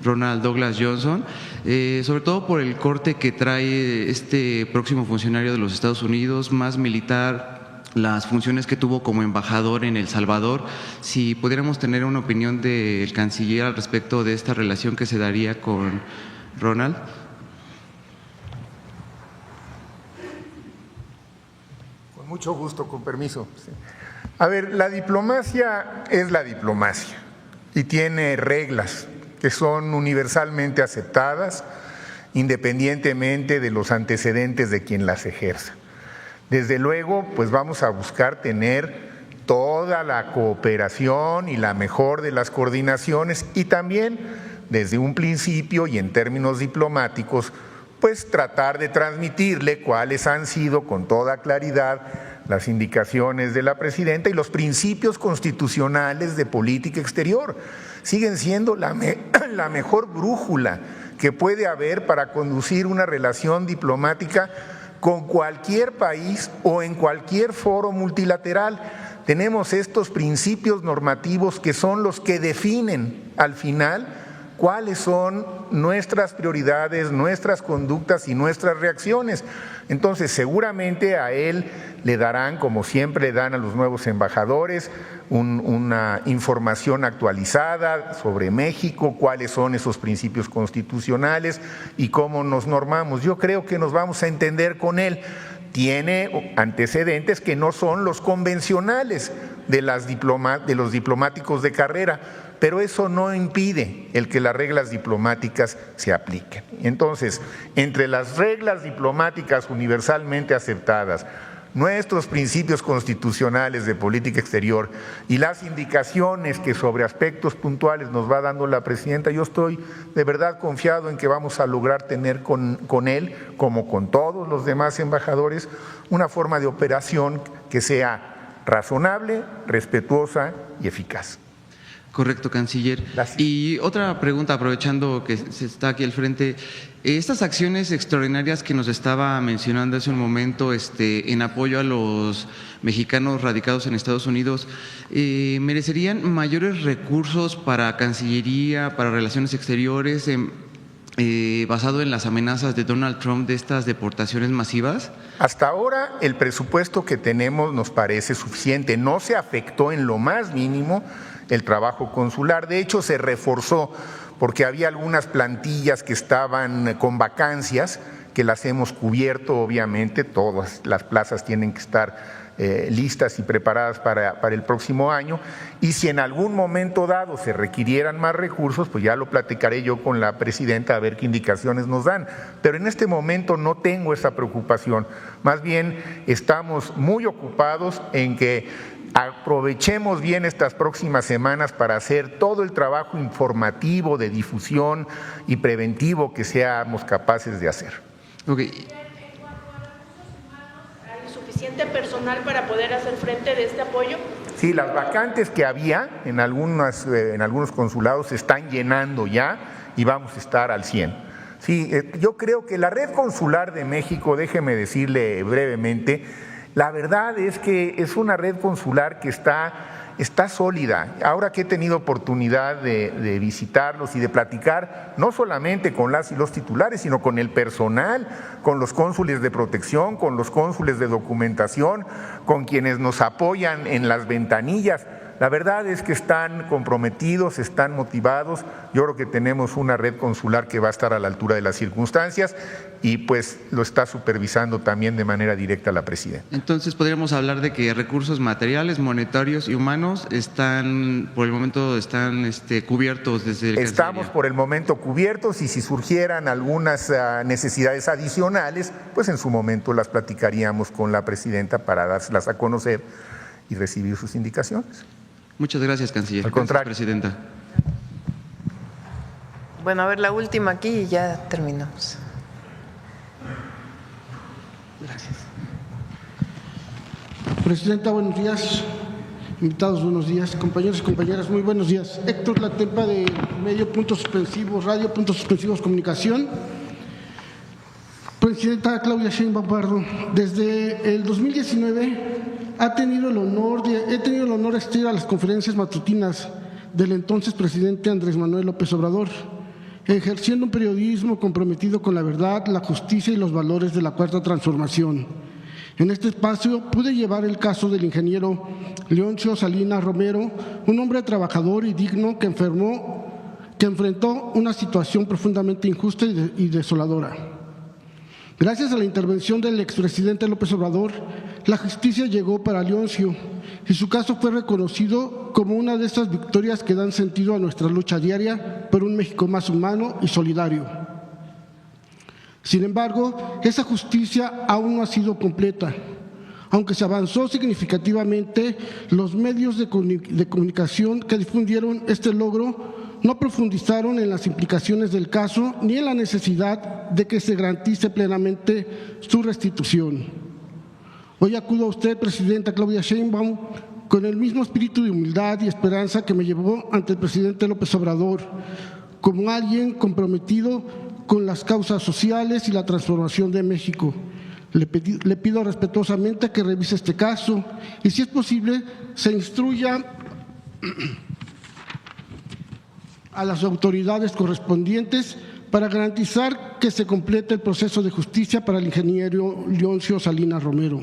Ronald Douglas Johnson? Sobre todo por el corte que trae este próximo funcionario de los Estados Unidos, más militar, las funciones que tuvo como embajador en El Salvador. Si pudiéramos tener una opinión del canciller al respecto de esta relación que se daría con Ronald. Con mucho gusto, con permiso. A ver, la diplomacia es la diplomacia y tiene reglas que son universalmente aceptadas independientemente de los antecedentes de quien las ejerza. Desde luego, pues vamos a buscar tener toda la cooperación y la mejor de las coordinaciones y también desde un principio y en términos diplomáticos, pues tratar de transmitirle cuáles han sido con toda claridad las indicaciones de la presidenta y los principios constitucionales de política exterior. Siguen siendo la mejor brújula que puede haber para conducir una relación diplomática con cualquier país o en cualquier foro multilateral. Tenemos estos principios normativos que son los que definen al final cuáles son nuestras prioridades, nuestras conductas y nuestras reacciones. Entonces, seguramente a él le darán, como siempre le dan a los nuevos embajadores, una información actualizada sobre México, cuáles son esos principios constitucionales y cómo nos normamos. Yo creo que nos vamos a entender con él. Tiene antecedentes que no son los convencionales de los diplomáticos de carrera, pero eso no impide el que las reglas diplomáticas se apliquen. Entonces, entre las reglas diplomáticas universalmente aceptadas, nuestros principios constitucionales de política exterior y las indicaciones que sobre aspectos puntuales nos va dando la presidenta, yo estoy de verdad confiado en que vamos a lograr tener con él, como con todos los demás embajadores, una forma de operación que sea razonable, respetuosa y eficaz. Correcto, canciller. Gracias. Y otra pregunta, aprovechando que se está aquí al frente, estas acciones extraordinarias que nos estaba mencionando hace un momento en apoyo a los mexicanos radicados en Estados Unidos, ¿merecerían mayores recursos para Cancillería, para Relaciones Exteriores, basado en las amenazas de Donald Trump de estas deportaciones masivas? Hasta ahora el presupuesto que tenemos nos parece suficiente, no se afectó en lo más mínimo el trabajo consular, de hecho se reforzó porque había algunas plantillas que estaban con vacancias que las hemos cubierto, obviamente todas las plazas tienen que estar listas y preparadas para el próximo año, y si en algún momento dado se requirieran más recursos, pues ya lo platicaré yo con la presidenta a ver qué indicaciones nos dan, pero en este momento no tengo esa preocupación, más bien estamos muy ocupados en que aprovechemos bien estas próximas semanas para hacer todo el trabajo informativo, de difusión y preventivo que seamos capaces de hacer. Okay. ¿Hay suficiente personal para poder hacer frente de este apoyo? Sí, las vacantes que había en algunos consulados se están llenando ya y vamos a estar al 100. Sí, yo creo que la red consular de México, déjeme decirle brevemente, la verdad es que es una red consular que está sólida. Ahora que he tenido oportunidad de visitarlos y de platicar, no solamente con las y los titulares, sino con el personal, con los cónsules de protección, con los cónsules de documentación, con quienes nos apoyan en las ventanillas. La verdad es que están comprometidos, están motivados. Yo creo que tenemos una red consular que va a estar a la altura de las circunstancias y pues lo está supervisando también de manera directa la presidenta. Entonces podríamos hablar de que recursos materiales, monetarios y humanos están, por el momento, cubiertos desde el Estamos por el momento cubiertos y si surgieran algunas necesidades adicionales, pues en su momento las platicaríamos con la presidenta para dárselas a conocer y recibir sus indicaciones. Muchas gracias, canciller. Al contrario. Gracias, presidenta. Bueno, a ver, la última aquí y ya terminamos. Gracias. Presidenta, buenos días. Invitados, buenos días. Compañeros y compañeras, muy buenos días. Héctor Latempa de Medio Puntos Suspensivos Radio, Puntos Suspensivos Comunicación. Presidenta Claudia Sheinbaum Pardo, desde el 2019 he tenido el honor de asistir a las conferencias matutinas del entonces presidente Andrés Manuel López Obrador, ejerciendo un periodismo comprometido con la verdad, la justicia y los valores de la Cuarta Transformación. En este espacio pude llevar el caso del ingeniero Leoncio Salinas Romero, un hombre trabajador y digno que enfrentó una situación profundamente injusta y desoladora. Gracias a la intervención del expresidente López Obrador, la justicia llegó para Leoncio y su caso fue reconocido como una de esas victorias que dan sentido a nuestra lucha diaria por un México más humano y solidario. Sin embargo, esa justicia aún no ha sido completa. Aunque se avanzó significativamente, los medios de comunicación que difundieron este logro no profundizaron en las implicaciones del caso ni en la necesidad de que se garantice plenamente su restitución. Hoy acudo a usted, Presidenta Claudia Sheinbaum, con el mismo espíritu de humildad y esperanza que me llevó ante el presidente López Obrador, como alguien comprometido con las causas sociales y la transformación de México. Le pido respetuosamente que revise este caso y, si es posible, se instruya a las autoridades correspondientes para garantizar que se complete el proceso de justicia para el ingeniero Leoncio Salinas Romero.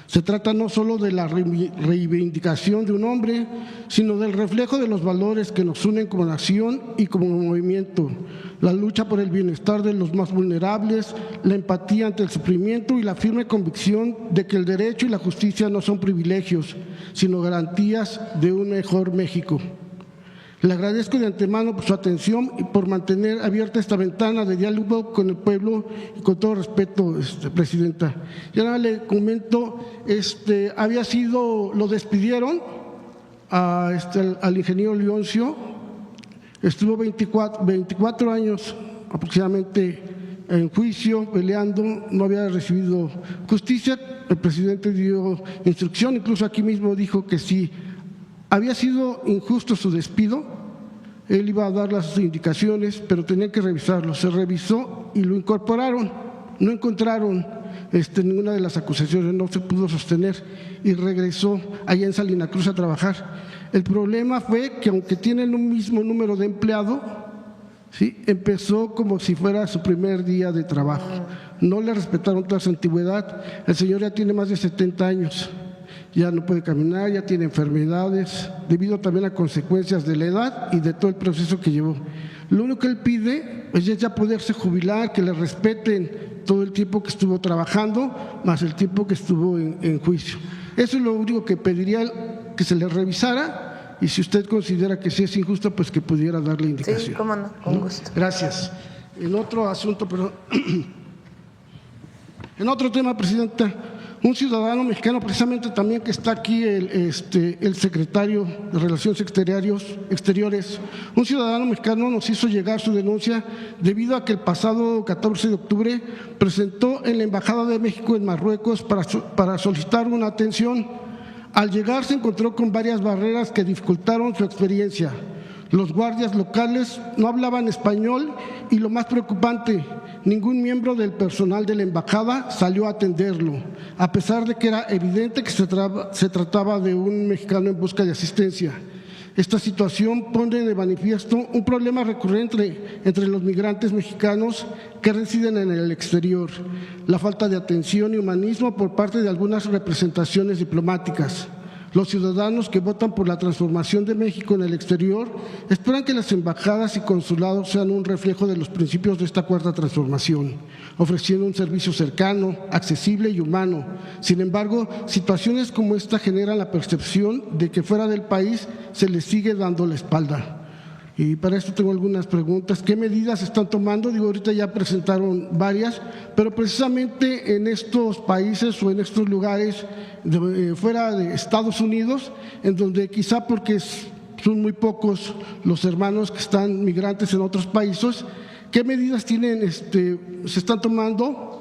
Se trata no solo de la reivindicación de un hombre, sino del reflejo de los valores que nos unen como nación y como movimiento: la lucha por el bienestar de los más vulnerables, la empatía ante el sufrimiento y la firme convicción de que el derecho y la justicia no son privilegios, sino garantías de un mejor México. Le agradezco de antemano por su atención y por mantener abierta esta ventana de diálogo con el pueblo, y con todo respeto, Presidenta. Y ahora le comento, lo despidieron al ingeniero Leoncio, estuvo 24 años aproximadamente en juicio, peleando, no había recibido justicia. El presidente dio instrucción, incluso aquí mismo dijo que si había sido injusto su despido, él iba a dar las indicaciones, pero tenían que revisarlo. Se revisó y lo incorporaron. No encontraron ninguna de las acusaciones, no se pudo sostener y regresó allá en Salina Cruz a trabajar. El problema fue que, aunque tienen un mismo número de empleado, ¿sí?, empezó como si fuera su primer día de trabajo. No le respetaron toda su antigüedad. El señor ya tiene más de 70 años. Ya no puede caminar, ya tiene enfermedades, debido también a consecuencias de la edad y de todo el proceso que llevó. Lo único que él pide es ya poderse jubilar, que le respeten todo el tiempo que estuvo trabajando, más el tiempo que estuvo en juicio. Eso es lo único que pediría, que se le revisara, y si usted considera que sí es injusto, pues que pudiera darle indicación. Sí, cómo no, con gusto. Gracias. En otro asunto, perdón. En otro tema, Presidenta, un ciudadano mexicano, precisamente también que está aquí el secretario de Relaciones Exteriores, un ciudadano mexicano nos hizo llegar su denuncia debido a que el pasado 14 de octubre presentó en la Embajada de México en Marruecos para solicitar una atención. Al llegar se encontró con varias barreras que dificultaron su experiencia. Los guardias locales no hablaban español y, lo más preocupante, ningún miembro del personal de la embajada salió a atenderlo, a pesar de que era evidente que se trataba de un mexicano en busca de asistencia. Esta situación pone de manifiesto un problema recurrente entre los migrantes mexicanos que residen en el exterior: la falta de atención y humanismo por parte de algunas representaciones diplomáticas. Los ciudadanos que votan por la transformación de México en el exterior esperan que las embajadas y consulados sean un reflejo de los principios de esta cuarta transformación, ofreciendo un servicio cercano, accesible y humano. Sin embargo, situaciones como esta generan la percepción de que fuera del país se les sigue dando la espalda. Y para esto tengo algunas preguntas. ¿Qué medidas están tomando? Ahorita ya presentaron varias, pero precisamente en estos países o en estos lugares fuera de Estados Unidos, en donde quizá porque son muy pocos los hermanos que están migrantes en otros países, ¿qué medidas se están tomando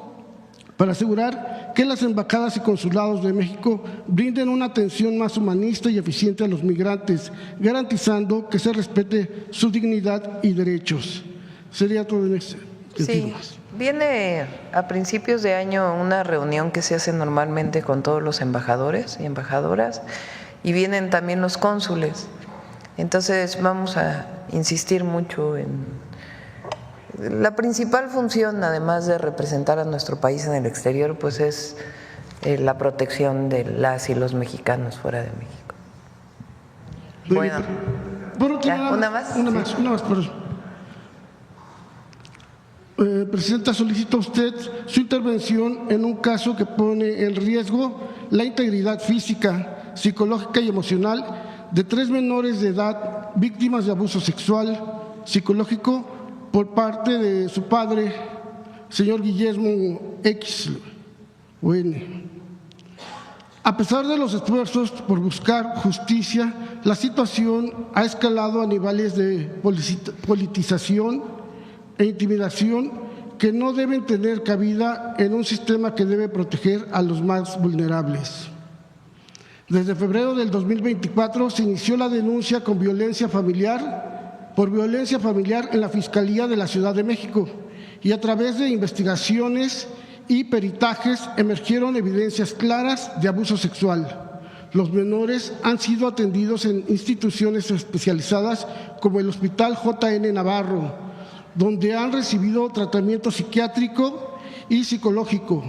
para asegurar que las embajadas y consulados de México brinden una atención más humanista y eficiente a los migrantes, garantizando que se respete su dignidad y derechos? Sería todo en ese sentido. Sí, viene a principios de año una reunión que se hace normalmente con todos los embajadores y embajadoras, y vienen también los cónsules. Entonces vamos a insistir mucho en la principal función, además de representar a nuestro país en el exterior, pues es la protección de las y los mexicanos fuera de México. Bueno, ¿una más? Una más, perdón. Presidenta, solicito a usted su intervención en un caso que pone en riesgo la integridad física, psicológica y emocional de 3 menores de edad víctimas de abuso sexual, psicológico, por parte de su padre, señor Guillermo X o N. A pesar de los esfuerzos por buscar justicia, la situación ha escalado a niveles de politización e intimidación que no deben tener cabida en un sistema que debe proteger a los más vulnerables. Desde febrero del 2024 se inició la denuncia por violencia familiar en la Fiscalía de la Ciudad de México y a través de investigaciones y peritajes emergieron evidencias claras de abuso sexual. Los menores han sido atendidos en instituciones especializadas como el Hospital J.N. Navarro, donde han recibido tratamiento psiquiátrico y psicológico.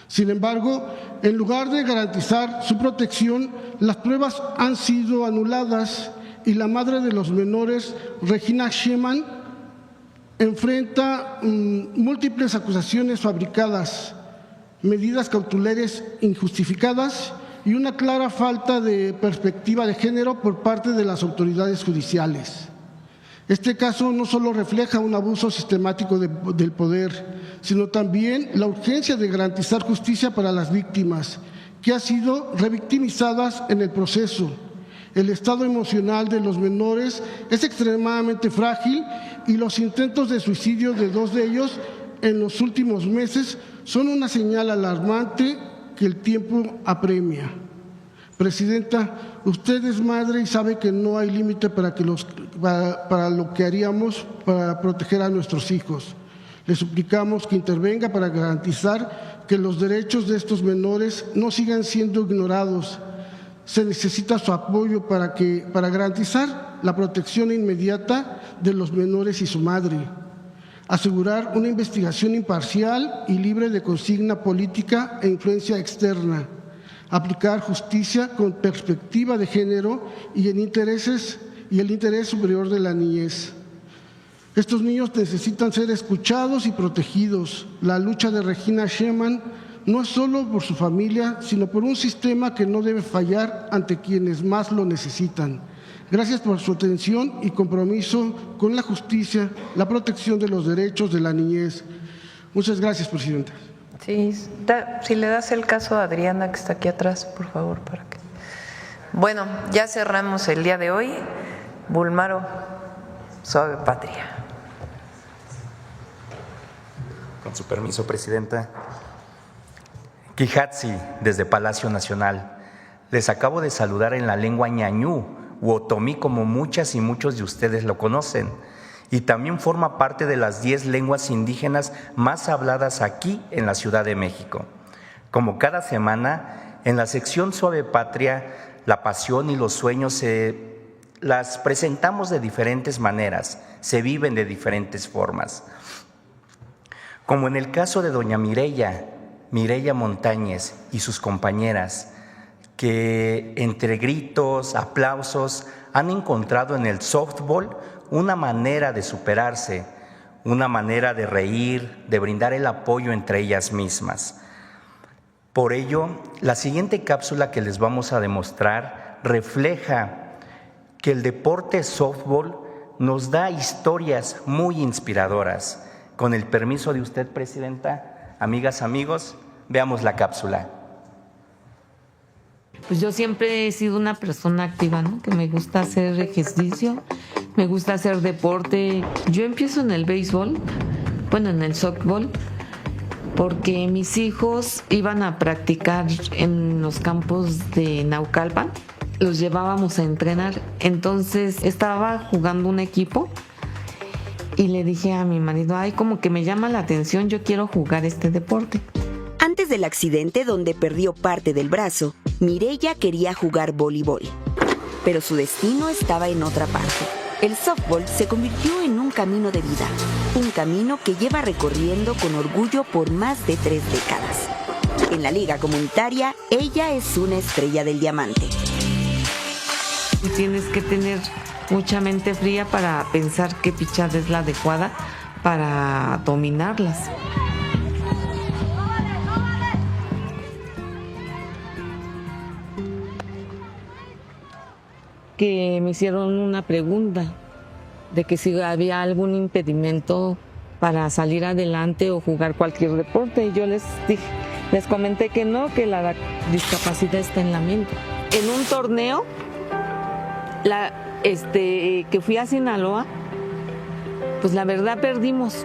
Sin embargo, en lugar de garantizar su protección, las pruebas han sido anuladas y la madre de los menores, Regina Schemann, enfrenta múltiples acusaciones fabricadas, medidas cautelares injustificadas y una clara falta de perspectiva de género por parte de las autoridades judiciales. Este caso no solo refleja un abuso sistemático del poder, sino también la urgencia de garantizar justicia para las víctimas, que han sido revictimizadas en el proceso. El estado emocional de los menores es extremadamente frágil y los intentos de suicidio de 2 de ellos en los últimos meses son una señal alarmante que el tiempo apremia. Presidenta, usted es madre y sabe que no hay límite para lo que haríamos para proteger a nuestros hijos. Le suplicamos que intervenga para garantizar que los derechos de estos menores no sigan siendo ignorados. Se necesita su apoyo para garantizar la protección inmediata de los menores y su madre, asegurar una investigación imparcial y libre de consigna política e influencia externa, aplicar justicia con perspectiva de género y el interés superior de la niñez. Estos niños necesitan ser escuchados y protegidos. La lucha de Regina Schemann no es solo por su familia, sino por un sistema que no debe fallar ante quienes más lo necesitan. Gracias por su atención y compromiso con la justicia, la protección de los derechos de la niñez. Muchas gracias, Presidenta. Sí, si le das el caso a Adriana, que está aquí atrás, por favor. Bueno, ya cerramos el día de hoy. Bulmaro, Suave Patria. Con su permiso, Presidenta. Quihatzi, desde Palacio Nacional. Les acabo de saludar en la lengua ñañú u otomí, como muchas y muchos de ustedes lo conocen, y también forma parte de las 10 lenguas indígenas más habladas aquí en la Ciudad de México. Como cada semana, en la sección Suave Patria, la pasión y los sueños las presentamos de diferentes maneras, se viven de diferentes formas. Como en el caso de doña Mireya Montañez y sus compañeras, que entre gritos, aplausos, han encontrado en el softball una manera de superarse, una manera de reír, de brindar el apoyo entre ellas mismas. Por ello, la siguiente cápsula que les vamos a demostrar refleja que el deporte softball nos da historias muy inspiradoras. Con el permiso de usted, Presidenta, amigas, amigos, veamos la cápsula. Pues yo siempre he sido una persona activa, ¿no? Que me gusta hacer ejercicio, me gusta hacer deporte. Yo empiezo en el béisbol, en el softball, porque mis hijos iban a practicar en los campos de Naucalpan, los llevábamos a entrenar. Entonces estaba jugando un equipo y le dije a mi marido, como que me llama la atención, yo quiero jugar este deporte. Antes del accidente donde perdió parte del brazo, Mireya quería jugar voleibol, pero su destino estaba en otra parte. El softball se convirtió en un camino de vida, un camino que lleva recorriendo con orgullo por más de 3 décadas. En la liga comunitaria, ella es una estrella del diamante. Tienes que tener mucha mente fría para pensar qué pichada es la adecuada para dominarlas. Que me hicieron una pregunta de que si había algún impedimento para salir adelante o jugar cualquier deporte. Yo les comenté que no, que la discapacidad está en la mente. En un torneo que fui a Sinaloa, pues la verdad perdimos,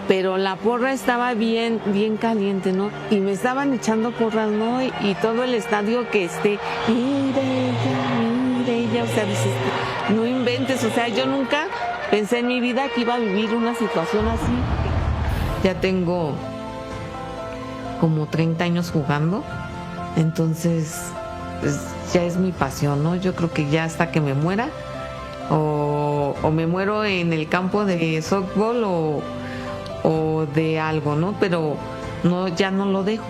pero la porra estaba bien caliente, ¿no? Y me estaban echando porras, ¿no? Y todo el estadio que mire ella, o sea, dices, no inventes, o sea, yo nunca pensé en mi vida que iba a vivir una situación así. Ya tengo como 30 años jugando, entonces pues, ya es mi pasión, ¿no? Yo creo que ya hasta que me muera, o me muero en el campo de softball o de algo, ¿no? Pero no, ya no lo dejo.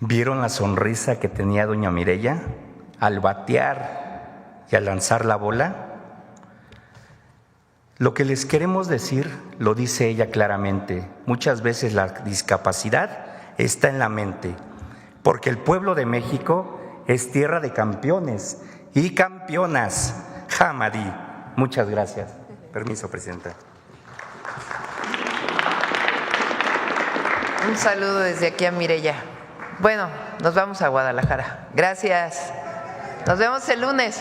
¿Vieron la sonrisa que tenía doña Mireya al batear y al lanzar la bola? Lo que les queremos decir, lo dice ella claramente, muchas veces la discapacidad está en la mente, porque el pueblo de México es tierra de campeones y campeonas. Hamadi. Muchas gracias. Permiso, Presidenta. Un saludo desde aquí a Mireya. Bueno, nos vamos a Guadalajara. Gracias. Nos vemos el lunes.